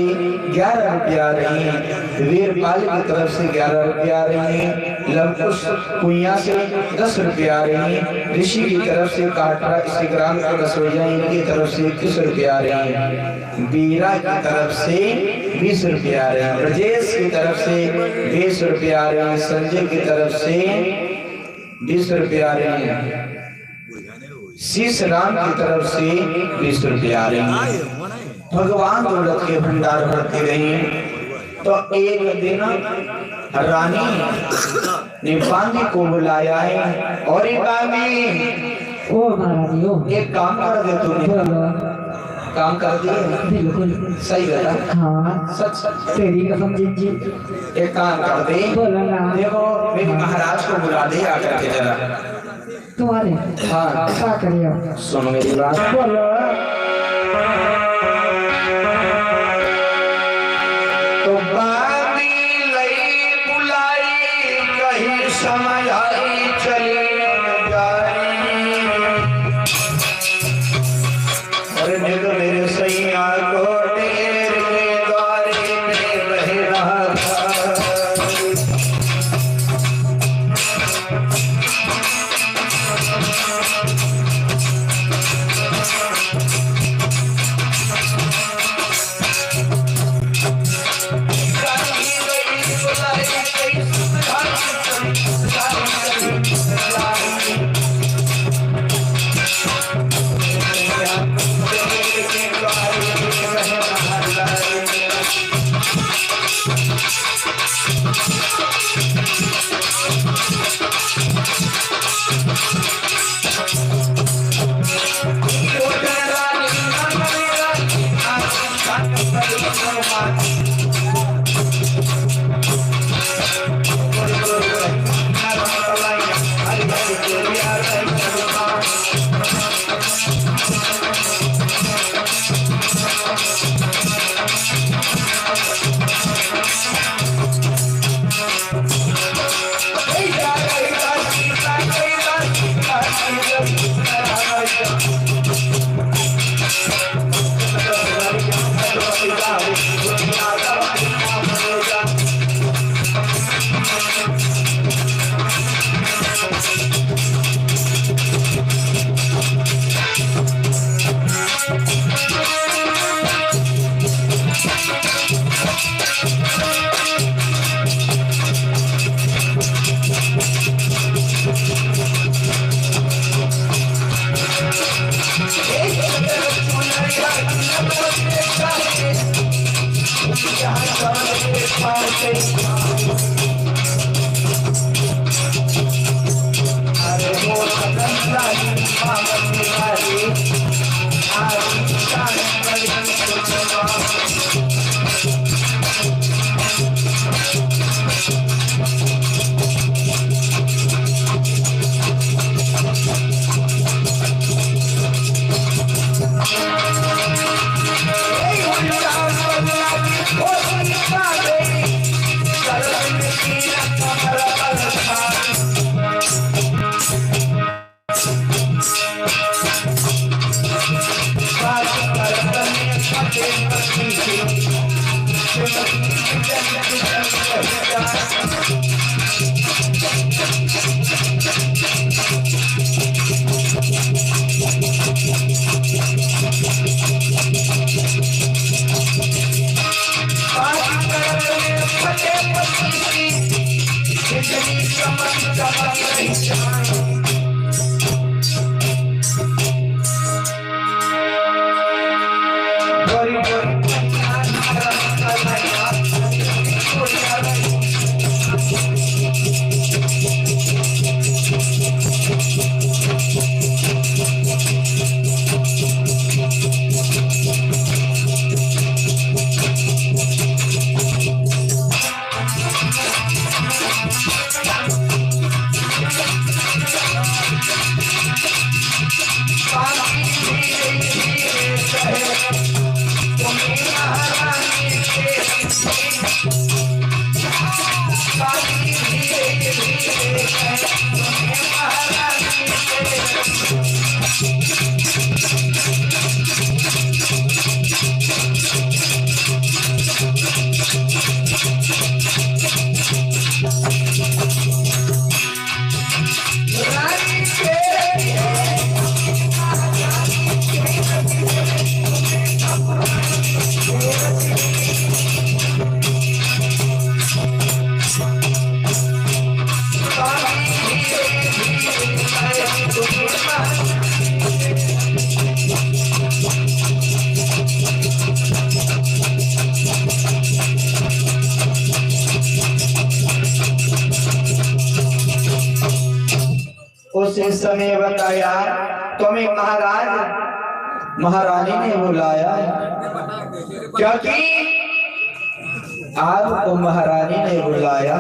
11 रुपया आ रही है। वीरपाल की तरफ से 11 रुपया आ रही है। लवकुश कुइया से 10 रुपया आ रही है। ऋषि की तरफ से काटरा इस्तिग्राम की रसोईया इनकी तरफ से 21 रुपया आ रही है। बीरा की तरफ से 20 रुपया आ रहे हैं, ब्रजेश की तरफ से 20 रुपया आ रहे हैं, संजय की तरफ से 20 रुपया आ रहे हैं, शीश राम की तरफ से 20 रुपया आ रहे हैं। भगवान दौलत के भंडार भरते रहे। तो एक दिन रानी ने बांदी को बुलाया है और एक बांदी ओ महारानी हो, एक काम कर दे, तूने काम कर दिया, बिल्कुल सही बता। हाँ सच सच तेरी कसम जी। एक काम कर दे, बोला ना। देखो मेरे महाराज को बुला दे आकर के जरा। तुम्हारे हाँ क्या करिए, सुनो मेरी बात। बोलो। तो बांदी लई बुलाई कहीं समय आई चली जाई, अरे मेरे सैया को ढेर के द्वारे में रह रहा था। उसी समय बताया तुम्हें महारानी ने बुलाया, क्योंकि आपको महारानी ने बुलाया।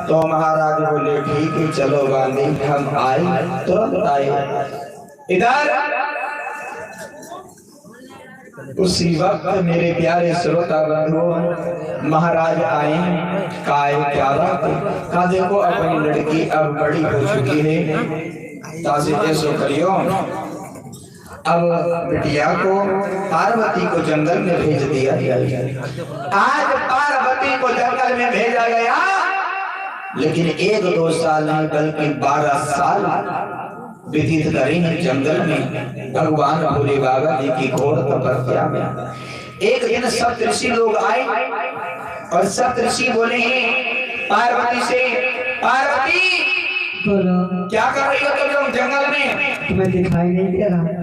तो महाराज बोले ठीक है चलो गांधी, हम आए, तुरंत आए। इधर उसी वक्त मेरे प्यारे श्रोता बंधु महाराज आए। काय क्या बात है? कहा देखो अपनी लड़की अब बड़ी हो चुकी है, ताज़ी ऐसो करियो, अब बिटिया को पार्वती को जंगल में भेज दिया गया। आज पार्वती को जंगल में भेजा गया, लेकिन 1-2 साल नहीं बल्कि 12 साल व्यतीत करेंगे जंगल में भगवान भोले बाबा जी की घोर तपस्या में। एक दिन सप्तऋषि लोग आए और सप्तऋषि बोले पार्वती से, पार्वती बोलो क्या कर रही हो तुम जंगल में? तुम्हें दिखाई नहीं दे रहा है?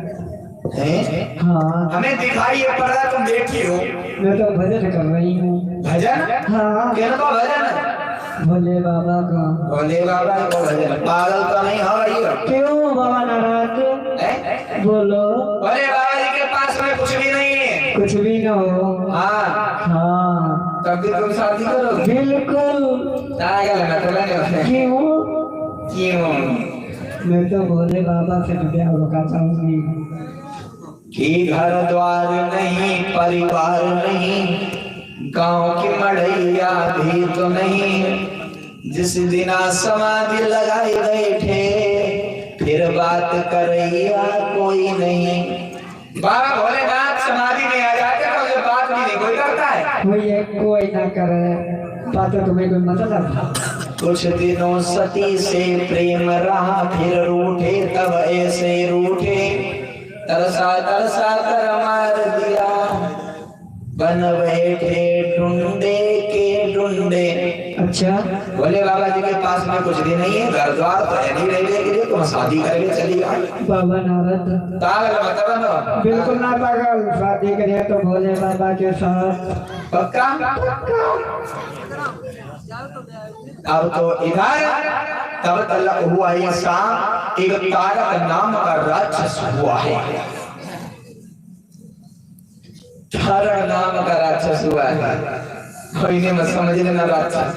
हाँ हमें दिखाई है पर्दा, तुम बैठी हो। मैं तो भजन कर रही हूँ। भजन? हाँ क्या तो भजन? भोले बाबा का। भोले बाबा का भजन। पागल तो नहीं हो रही हो? क्यों बाबा नाराज? बोलो। भोले बाबा जी के पास में कुछ भी नहीं है। कुछ भी ना हो। हाँ हाँ तब भी तुम शादी करो? बिल्कुल। पागल है तो नहीं। क्यों? मैं तो भोले बाबा से ब्याह रोका चाहूंगी। कि घर द्वार नहीं, परिवार नहीं, गांव की मड़ैया भी तो नहीं, जिस दिन समाधि लगाए बैठे फिर बात करैया कोई नहीं। बाबा भोलेनाथ समाधि में आ जाते तो बात भी नहीं कोई करता है। कोई ना करे बात, तुम्हें कोई मतलब? कुछ दिनों सती से प्रेम रहा, फिर रूठे तब ऐसे रूठे, तरसा तरसा कर मार दिया, बन बैठे ढूंढे के ढूंढे। अच्छा भोले बाबा जी के पास में कुछ भी नहीं है, घर द्वार तो है नहीं रहने के लिए, तुम शादी करके चली आई। बाबा नारद पागल मत बनो। बिल्कुल ना पागल, शादी करिए तो भोले बाबा के साथ। पक्का? अब तो इधर तब तक हुआ ऐसा, एक तारक नाम का राक्षस हुआ है। तारक नाम का राक्षस हुआ है, कोई नहीं मत समझ लेना राक्षस।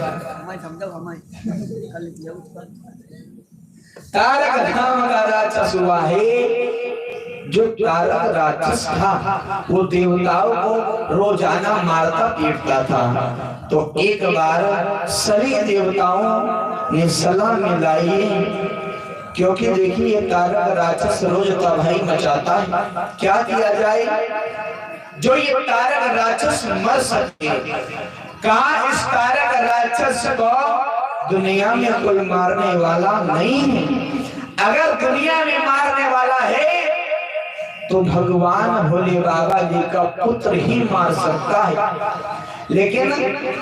तारक नाम का राक्षस हुआ है। जो तारक राक्षस था वो देवताओं को रोजाना मारता पीटता था। तो एक बार सभी देवताओं ने सलाह मिलाई, क्योंकि देखिए तारक राक्षस रोज तबाही मचाता है, क्या किया जाए जो ये तारक राक्षस मर सके। कहा इस तारक राक्षस को दुनिया में कोई मारने वाला नहीं है, अगर दुनिया में मारने वाला है तो भगवान भोले बाबा जी का पुत्र ही मार सकता है। लेकिन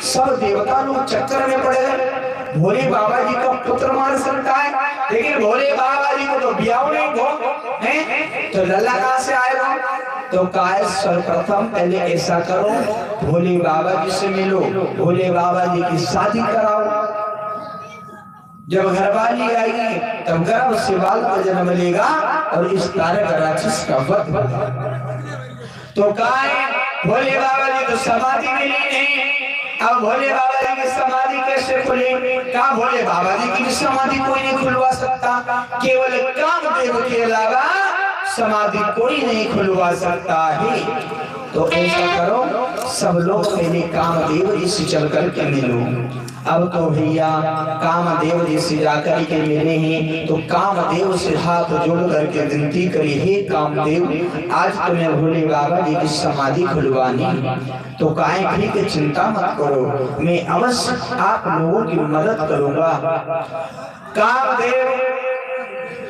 सब देवता लोग चक्कर में पड़े गए, भोले बाबा जी का पुत्र मार सकता है, लेकिन भोले बाबा जी को तो ब्याह नहीं हो, तो लल्ला कहां से आएगा? तो काय सर्वप्रथम पहले ऐसा करो, भोले बाबा जी से मिलो, भोले बाबा जी की शादी कराओ। जब घरवाली आएगी तब गर्भ से बाल का जन्म लेगा और इस तारक राक्षस का वध होगा। तो काय भोले बाबा जी को समाधि मिली नहीं। अब भोले बाबा जी की समाधि कैसे खुले? कहा भोले बाबा जी की समाधि कोई नहीं खुलवा सकता, केवल कामदेव के अलावा समाधि कोई नहीं खुलवा सकता है। तो ऐसा करो सब लोग पहले कामदेव जी से चल करके मिलो। अब तो भैया कामदेव जी से जाकर के मिले हैं, तो कामदेव से हाथ जोड़ करके विनती करी, हे कामदेव आज तुम्हें भोले बाबा जी की समाधि खुलवानी, तो कहें ठीक है चिंता मत करो, मैं अवश्य आप लोगों की मदद करूंगा। कामदेव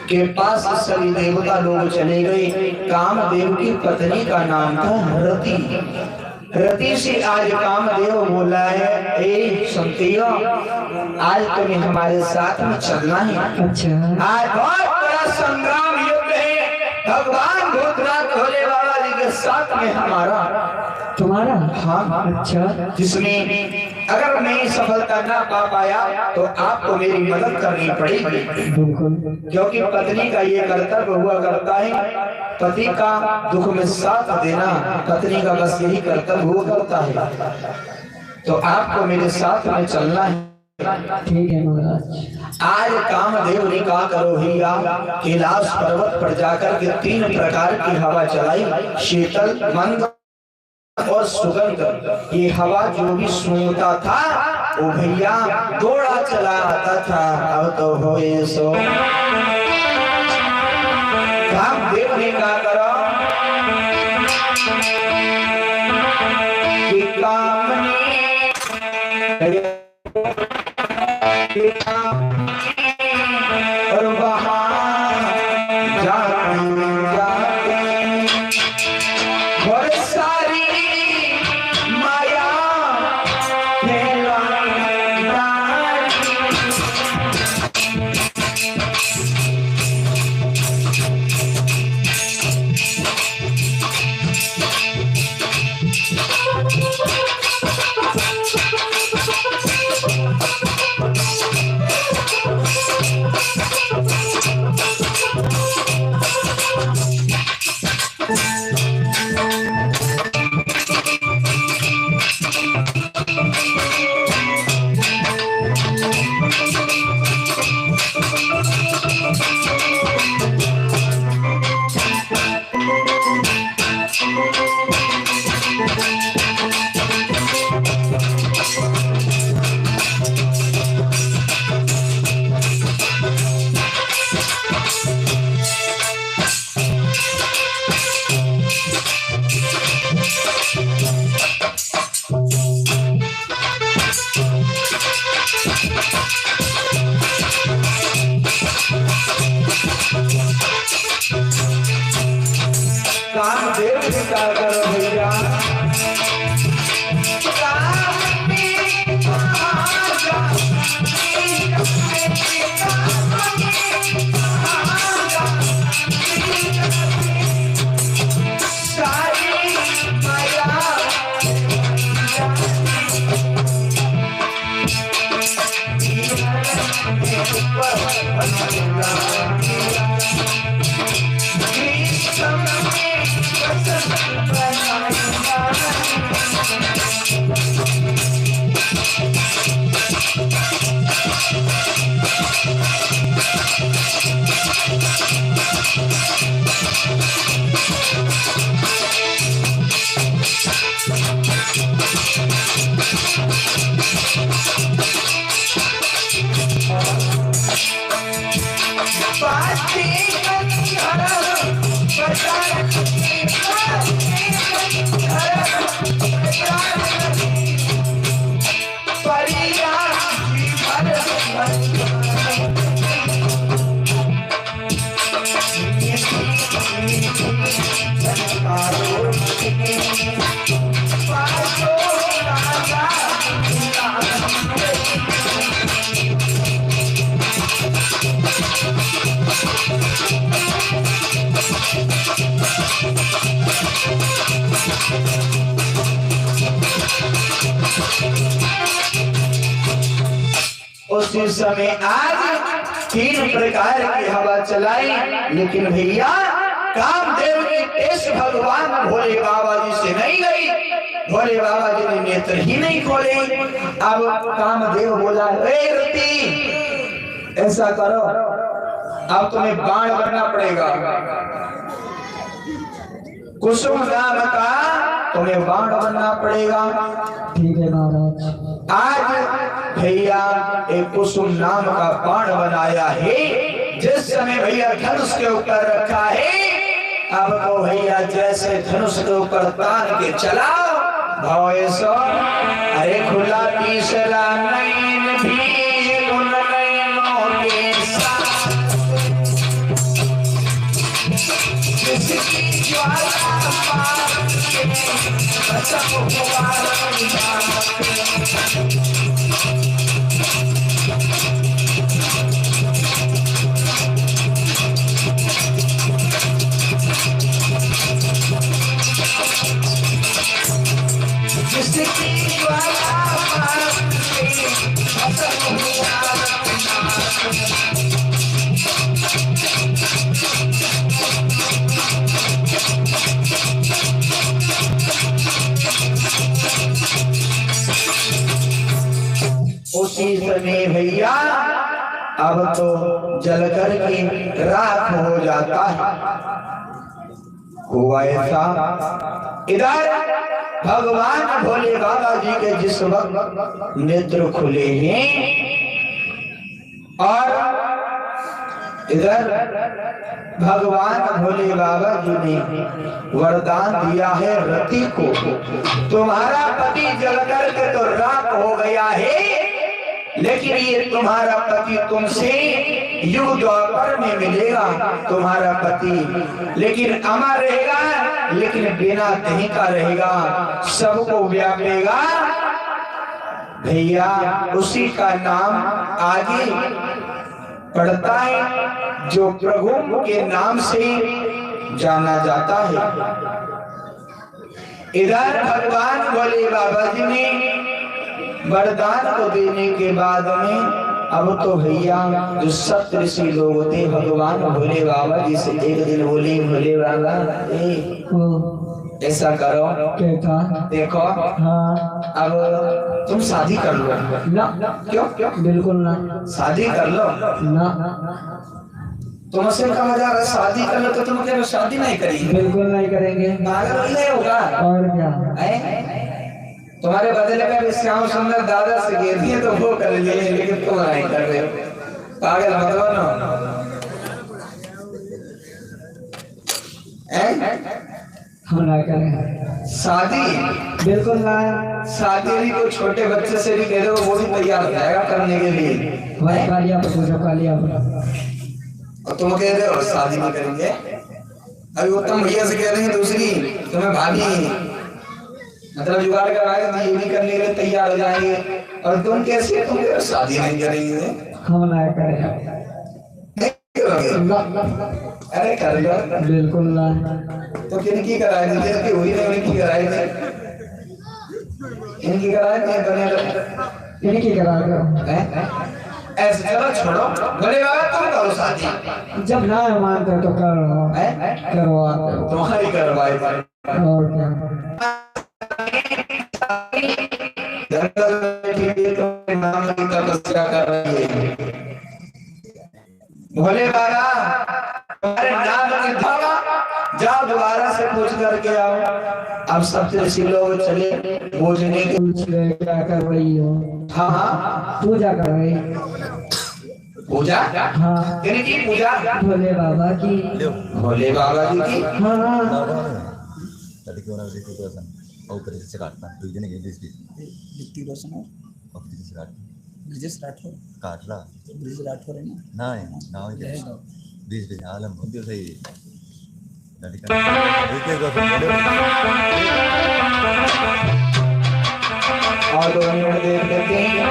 के पास सभी देवता लोग चले गए। कामदेव की पत्नी का नाम था रति। रति से आज कामदेव बोला है, ए सुनतियो आज तुम्हें हमारे साथ में चलना है। अच्छा आज बहुत बड़ा संग्राम युद्ध है, भगवान भूतनाथ भोले बाबा जी के साथ में हमारा, तुम्हारा? हाँ। अच्छा। जिसमें अगर मैं सफलता ना पा पाया तो आपको मेरी मदद करनी पड़ेगी, बिल्कुल। क्योंकि पत्नी का ये कर्तव्य हुआ करता है, पति का दुख में साथ देना पत्नी का बस यही कर्तव्य हुआ करता है। तो आपको मेरे साथ में चलना है। ठीक है महाराज। आज कामदेव ने कहा करो भैया, कैलाश पर्वत पर जाकर के 3 प्रकार की हवा चलाई, शीतल, मंद और सुगंध। ये हवा जो भी सूंघता था वो भैया दौड़ा चला आता था। अब तो हो ये सो कामदेव ने कहा करो कि कामनी और वहाँ जाते बहुत सारी माया कामदेव ने कहा करो भैया, उसी समय आज 3 प्रकार की हवा चलाई, लेकिन भैया कामदेव की टेस्ट भगवान भोले बाबा जी से नहीं गई। भोले बाबा जी ने नेत्र ही नहीं खोले। अब कामदेव बोला, रति ऐसा करो, अब तुम्हें बाण बनना पड़ेगा। कुसुम नाम का तुम्हें बाण बनना पड़ेगा। ठीक है महाराज। आज भैया एक कुसुम नाम का बाण बनाया है, जिस समय भैया धनुष के ऊपर रखा है। अब तो भैया जैसे धनुष के ऊपर तान के चलाओ, भैसो अरे खुला तीसरा नैन भी उन नैनों के साथ, जिसकी ज्वाला पार के सब हुआ। समय भैया अब तो जल करके राख हो जाता है। हुआ ऐसा, इधर भगवान भोले बाबा जी के जिस वक्त नेत्र खुले हैं और इधर भगवान भोले बाबा जी ने वरदान दिया है रति को, तुम्हारा पति जल करके तो राख हो गया है, लेकिन ये तुम्हारा पति तुमसे युग द्वापर में मिलेगा। तुम्हारा पति लेकिन अमर रहेगा, लेकिन बिना कहीं का रहेगा, सबको व्यापेगा। भैया उसी का नाम आगे पड़ता है जो प्रभु के नाम से जाना जाता है। इधर भगवान भोले बाबा जी ने वरदान को देने के बाद में अब तो भैया जो सप्तऋषि लोग थे भगवान भोले बाबा जी से एक दिन बोले, भोले बाबा ऐसा करो, देखो हाँ अब तुम शादी कर लो ना। क्यों क्यों? बिल्कुल ना, शादी कर लो ना। तुमसे कहा जा रहा शादी कर लो तो तुम क्या शादी नहीं करेंगे? बिल्कुल नहीं करेंगे। पागल नहीं होगा और क्या है? तुम्हारे बदले में श्याम सुंदर दादा से गिर दिए तो वो कर लिए, लेकिन तुम नहीं कर रहे हो। पागल मत बनो। हम ना करें शादी, बिल्कुल ना। शादी भी कोई छोटे बच्चे से भी कह दो वो भी तैयार हो जाएगा करने के लिए। भाई कालिया पर पूछो, कालिया पर। और तुम कह रहे हो शादी नहीं करेंगे, अभी वो तुम भैया से कह रहे हैं दूसरी तुम्हें भाभी मतलब जुगाड़ कराएगा, ये भी करने के लिए तैयार हो जाएंगे, और तुम कैसे तुम शादी नहीं करेंगे? हम ना करें। अरे कर लो। बिल्कुल ना। तो किनकी कराए थे? हुई नहीं, उनकी कराए थे, इनकी कराए थे, बने इनकी करा दो। ऐसे चलो छोड़ो, बोले बाबा तुम करो शादी। जब ना मानते तो करो, करवा दो। तुम्हारी करवाए और क्या? जंगल में नाम की तपस्या कर रही है। भोले बाबा तुम्हारे नाम की धावा जाओ दोबारा से पूछ करके आओ। अब सप्तऋषि लोग चले पूछने के। पूछ रहे क्या कर रही हो? हाँ हाँ पूजा कर रही। पूजा? हाँ किनकी पूजा? भोले बाबा की। भोले बाबा जी की। हाँ हाँ tadi ke orang itu kan oh kerja sekat nah itu jenis ini sih Dikti Rosan और oh kerja sekat Brijesh Rathore, kat lah Brijesh Rathore है ना? nah itu bis alam itu saya tadi kan itu और 2 मिनट देर देते हैं।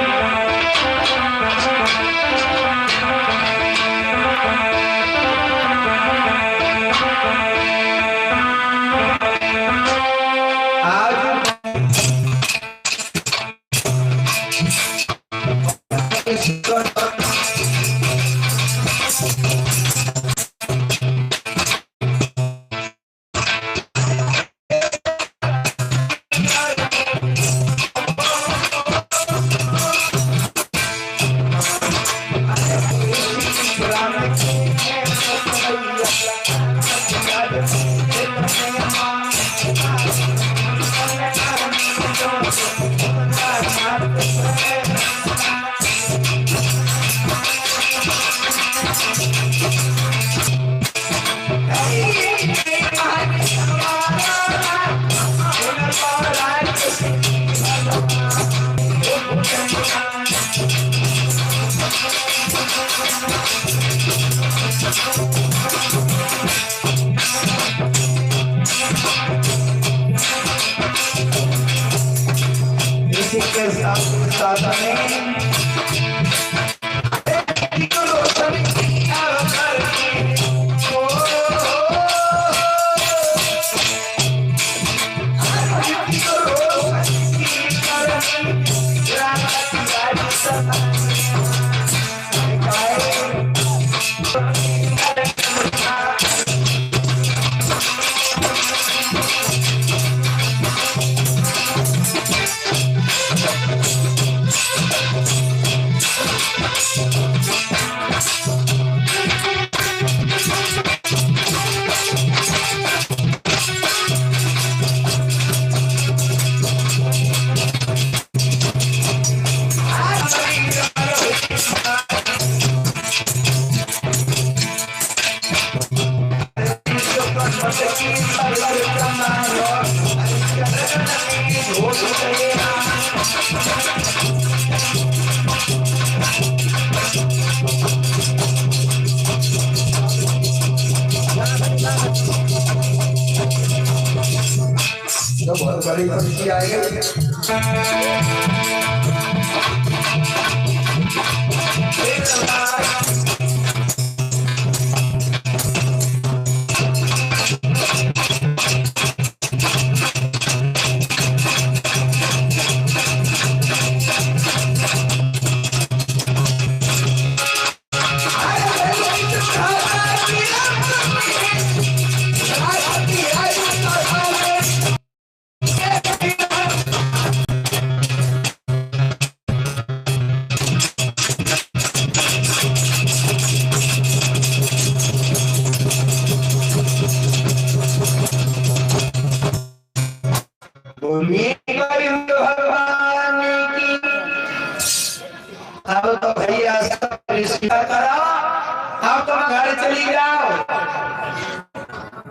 बड़ी खुशी आई भगवान की। अब तो भैया सब रिश्ता करा, अब तुम घर चली जाओ।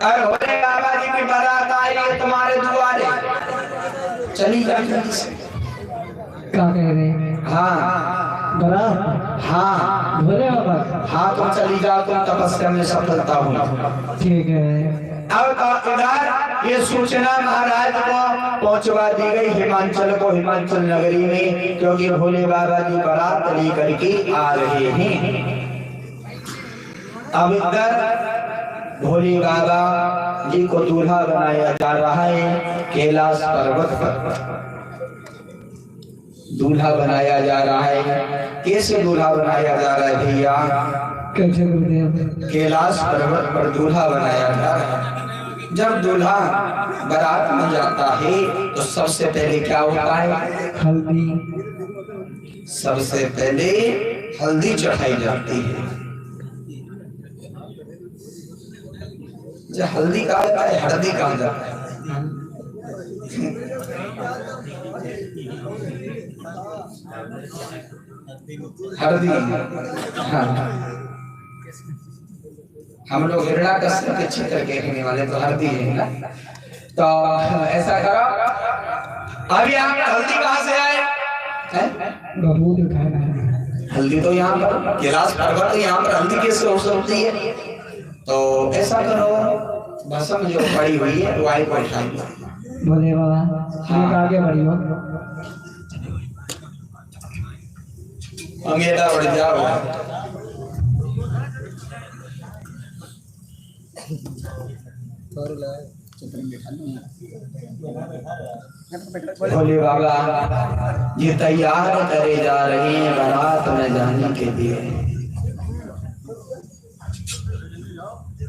और भोले बाबा जी की बारात आई है तुम्हारे द्वारे, चली जाओ जल्दी से। क्या कह रहे हैं? हाँ बारात? हाँ भोले बाबा? हाँ तुम चली जाओ, तुम तपस्या में सफलता हो। ठीक है। अब इधर ये सूचना महाराज को पहुंचवा दी गई हिमाचल को, हिमाचल नगरी में, क्योंकि भोले बाबा जी बारात लेकर के आ रहे हैं। अब इधर भोले बाबा जी को दूल्हा बनाया जा रहा है, कैलाश पर्वत पर दूल्हा बनाया जा रहा है। कैसे दूल्हा बनाया जा रहा है भैया? कैसे गुरुदेव? कैलाश पर्वत पर दूल्हा बनाया जा रहा है। जब दूल्हा बारात में जाता है तो सबसे पहले क्या होता है? हल्दी। सबसे पहले हल्दी चढ़ाई जाती है। जब हल्दी कहा जाता है, हल्दी कहा जाता है। हल्दी, हाँ। हम लोग हिरण्यकश्यप के चित्र के रहने वाले तो हल्दी है ना। तो ऐसा करो, अभी आप हल्दी कहाँ से आए हैं? बहुत उठाना है। हल्दी तो यहाँ पर कैलाश पर्वत, यहाँ पर हल्दी कैसे हो सकती है? तो ऐसा करो, भस्म जो पड़ी हुई है वाई को उठाइए। भोले बाबा हाँ। आगे बढ़ियो। अंगेरा बढ़ जाओ। भोले बाबा ये तैयार करे जा रहे हैं बारात में जाने के लिए।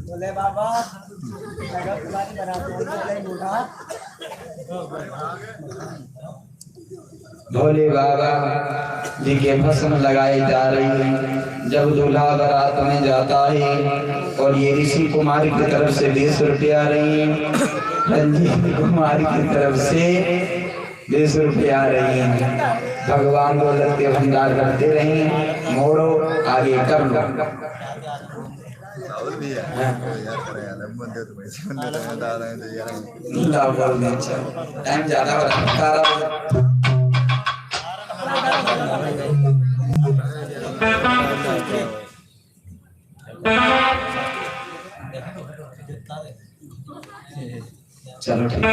भोले बाबा भोले बाबा जी के भस्म लगाए जा रही है। जब दूल्हा बारात में जाता है और ये ऋषि कुमार की तरफ से 20 रुपया आ रही है, रंजीत कुमार की तरफ से 20 रुपया आ रही है। भगवान दौलत के भंडार करते रहे, मोड़ो आगे कर लो। टाइम ज्यादा हो रहा है। चलो ठीक है।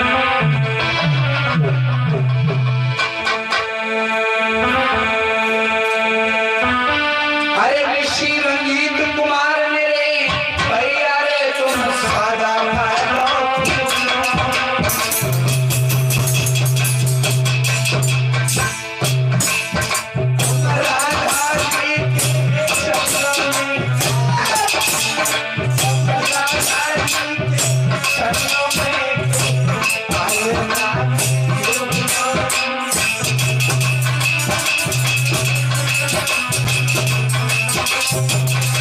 अरे ऋषि रंजीत कुमार मेरे भैया रे, तुम सादा Thank you.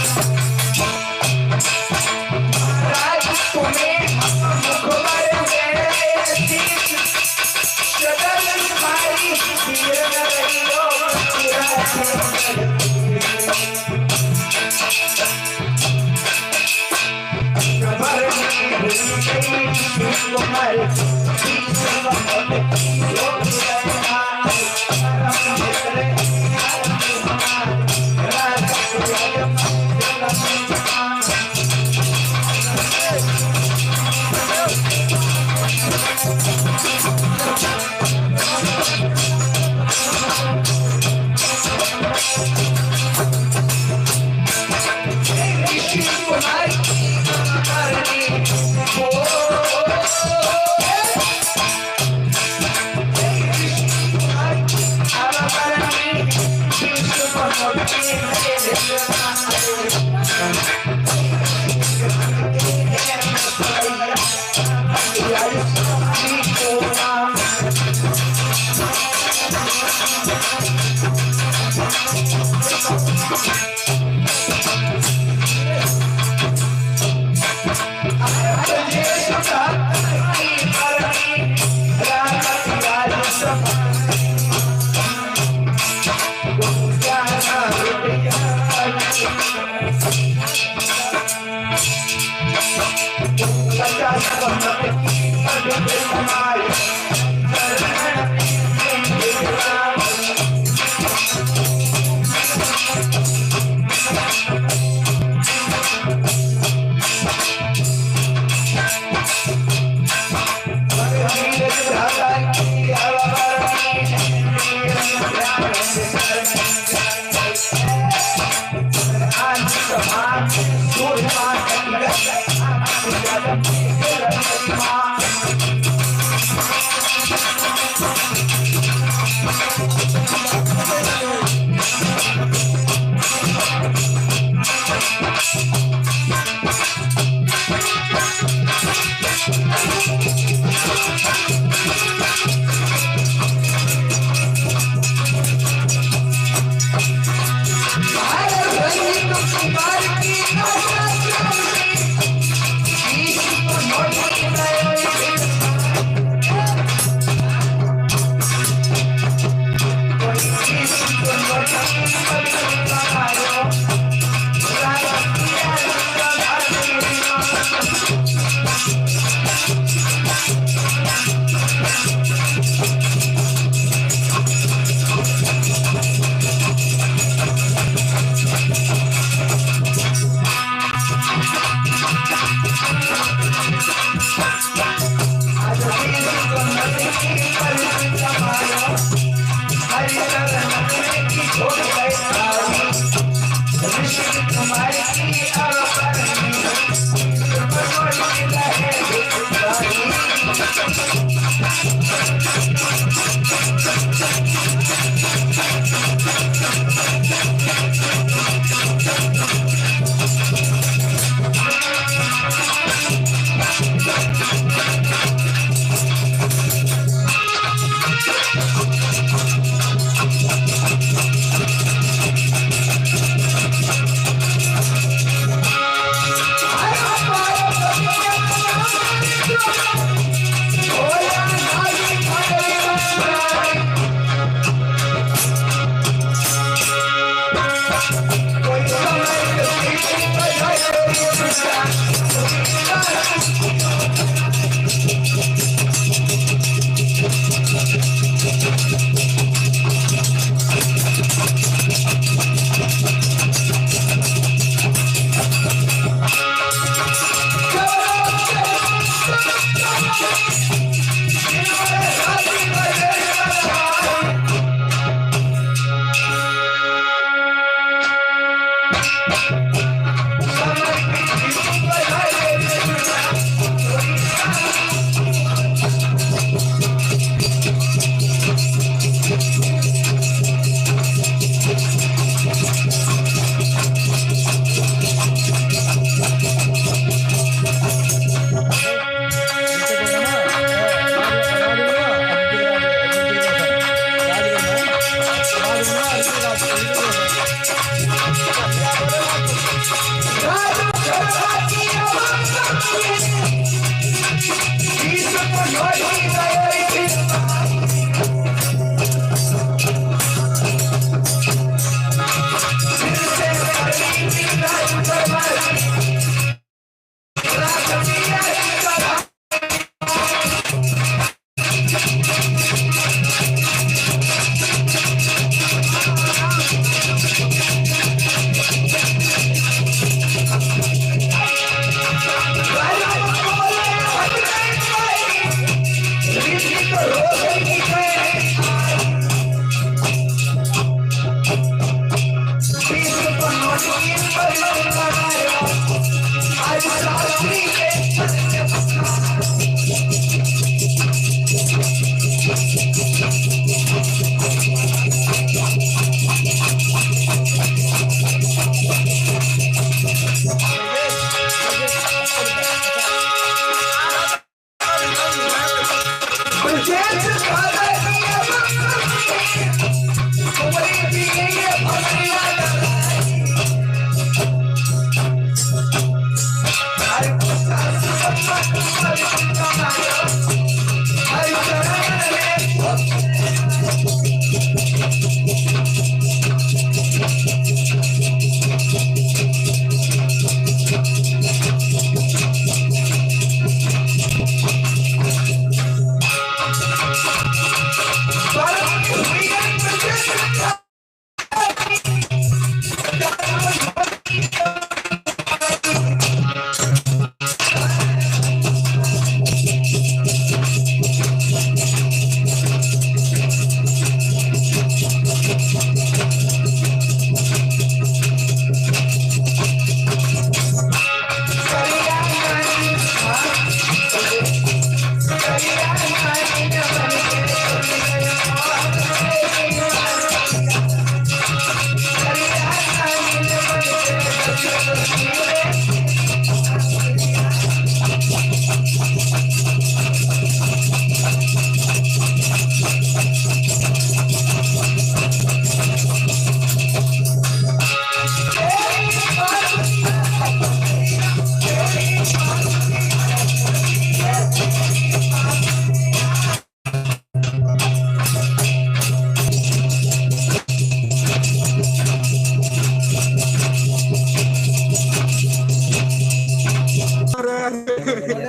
देखते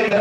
हैं